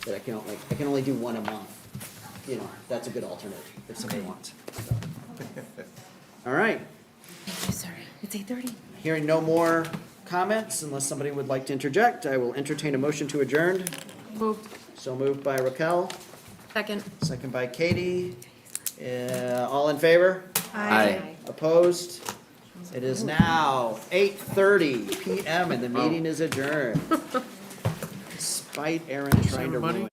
That I can only do one a month, you know, that's a good alternative if somebody wants. So. All right, Thank you, sorry. It's 8:30. hearing no more comments, unless somebody would like to interject, I will entertain a motion to adjourn. Moved. So moved by Raquel, Second. second by Katie. All in favor? Aye. Opposed? It is now 8:30 PM and the meeting is adjourned. Despite Aaron trying to ruin.